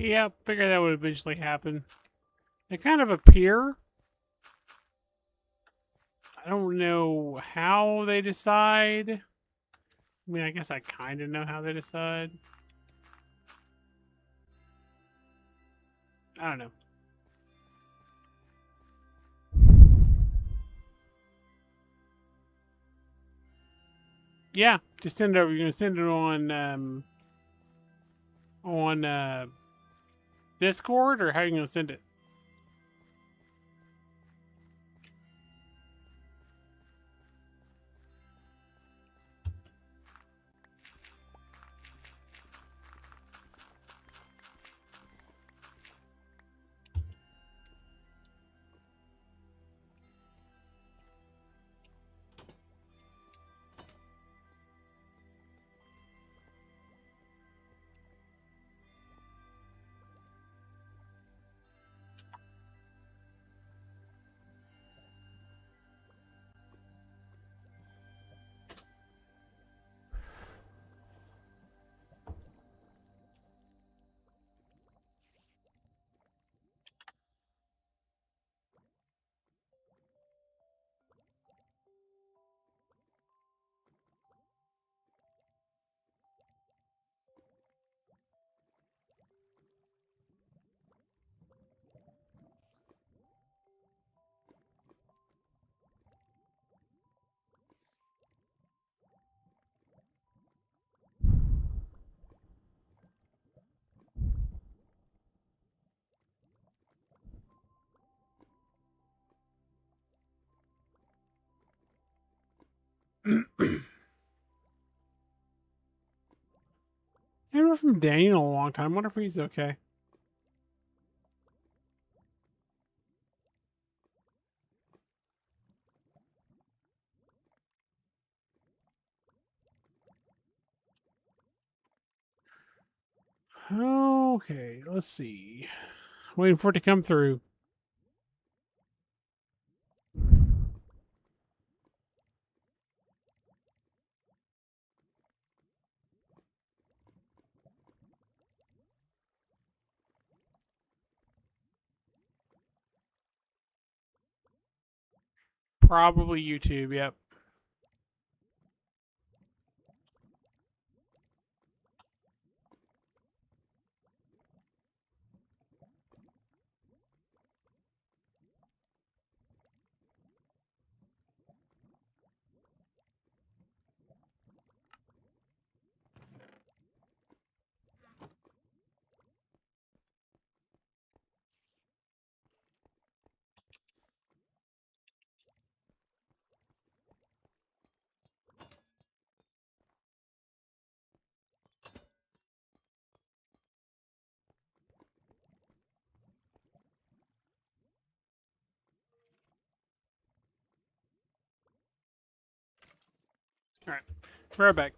Yeah, figure that would eventually happen. They kind of appear. I don't know how they decide. I mean, I guess I kind of know how they decide. I don't know. Yeah, just send it over. You're gonna send it on Discord, or how are you gonna send it? I haven't heard from Daniel in a long time. I wonder if he's okay. Okay, let's see. Waiting for it to come through. Probably YouTube. Yep. All right. Be right back.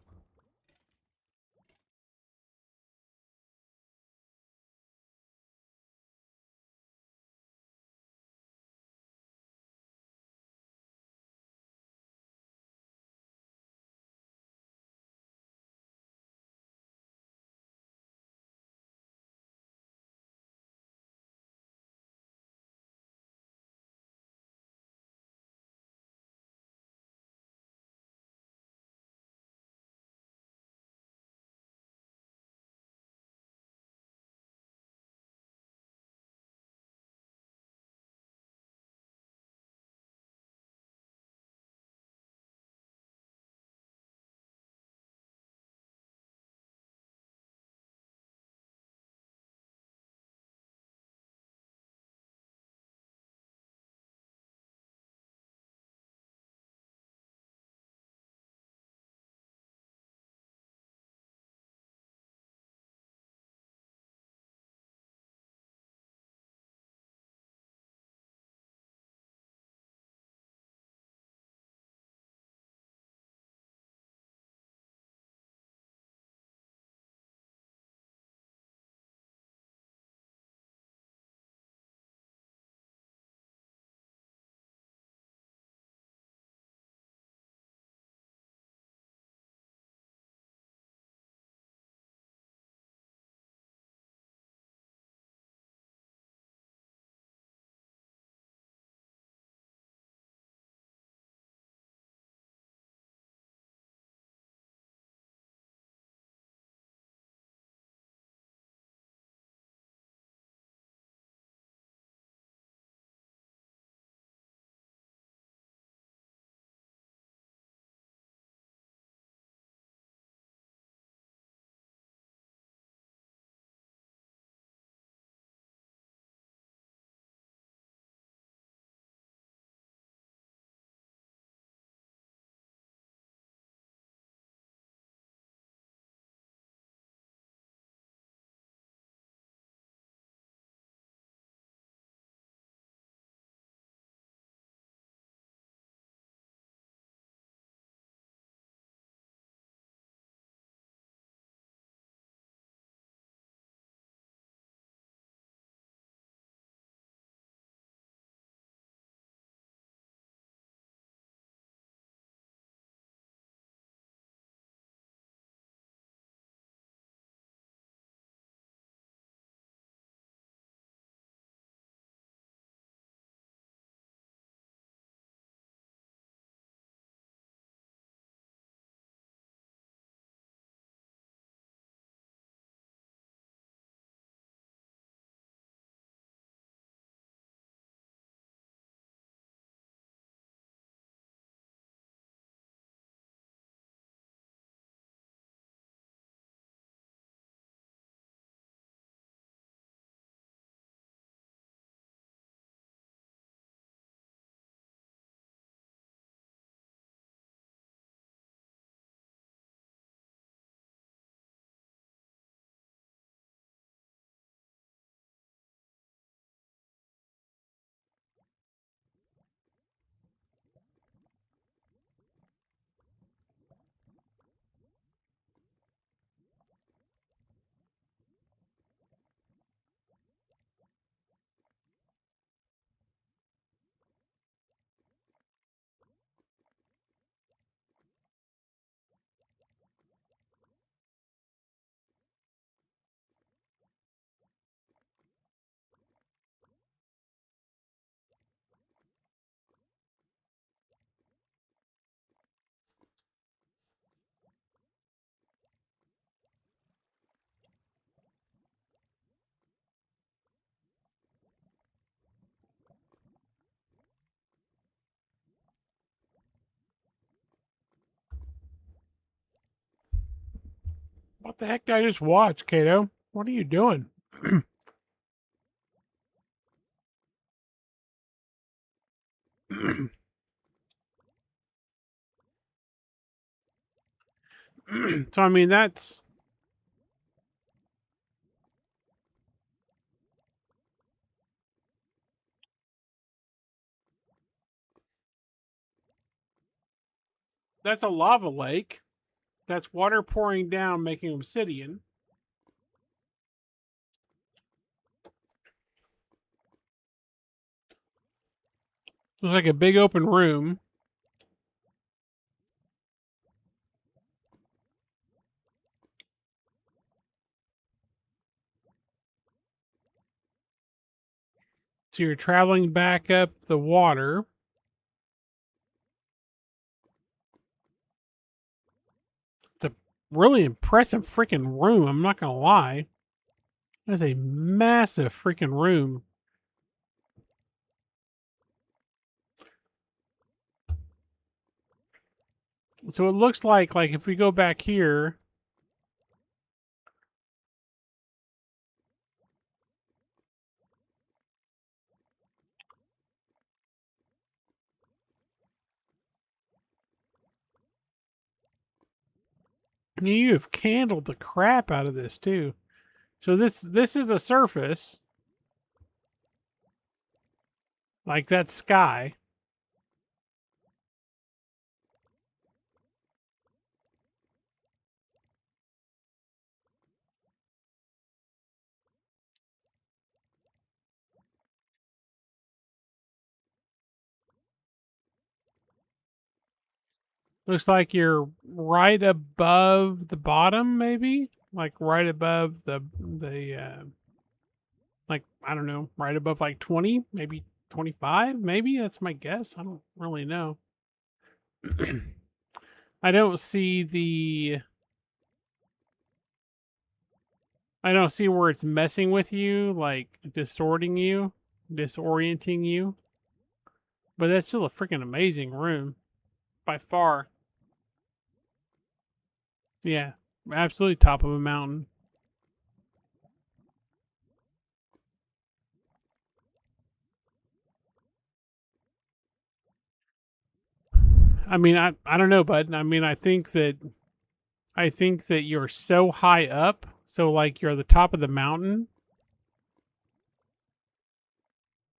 What the heck did I just watch, Kato? What are you doing? So I mean that's a lava lake. That's water pouring down, making obsidian. Looks like a big open room. So you're traveling back up the water. It's a really impressive freaking room. I'm not going to lie. That's a massive freaking room. So it looks like if we go back here, you have candled the crap out of this too. So this is the surface. Like that sky. Looks like you're right above the bottom, maybe? Like right above the like I don't know, right above like 20, maybe 25, maybe that's my guess. I don't really know. I don't see I don't see where it's messing with you, like disorienting you. But that's still a freaking amazing room by far. Yeah, absolutely top of a mountain. I mean, I don't know, bud. I mean, I think that you're so high up, so like you're at the top of the mountain.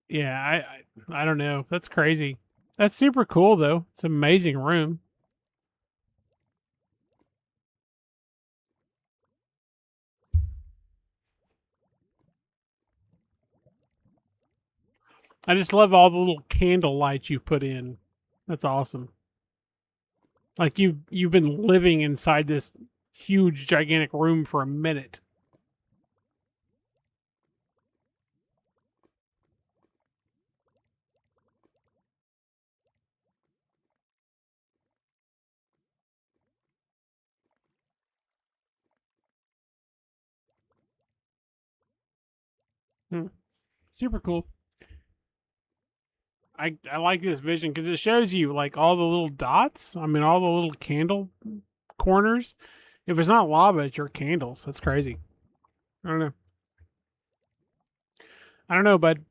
Yeah, I don't know. That's crazy. That's super cool though. It's an amazing room. I just love all the little candle lights you put in. That's awesome. Like you've been living inside this huge gigantic room for a minute. Hmm. Super cool. I like this vision because it shows you like all the little dots. I mean, all the little candle corners. If it's not lava, it's your candles. That's crazy. I don't know. I don't know, bud.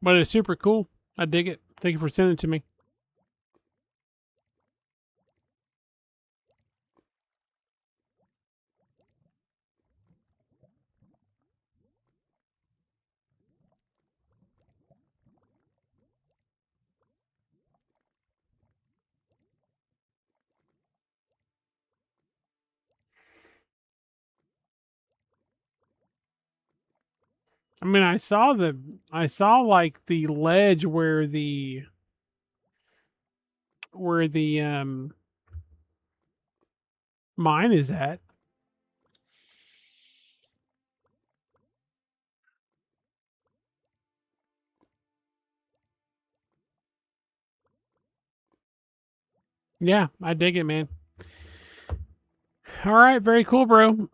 But it's super cool. I dig it. Thank you for sending it to me. I mean, I saw like the ledge where the mine is at. Yeah, I dig it, man. All right, very cool, bro.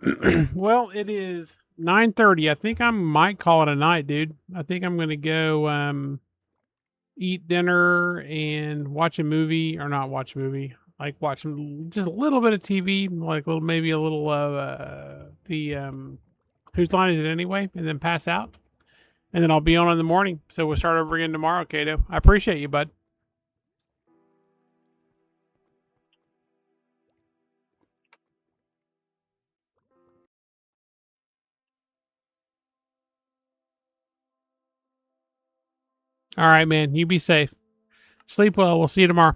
Well, it is 9:30. I think I might call it a night, dude. I think I'm gonna go. eat dinner and watch a movie, or not watch a movie, like watch just a little bit of TV, like maybe a little Whose Line Is It Anyway, and then pass out, and then I'll be on in the morning. So we'll start over again tomorrow, Kato. I appreciate you, bud. All right, man. You be safe. Sleep well. We'll see you tomorrow.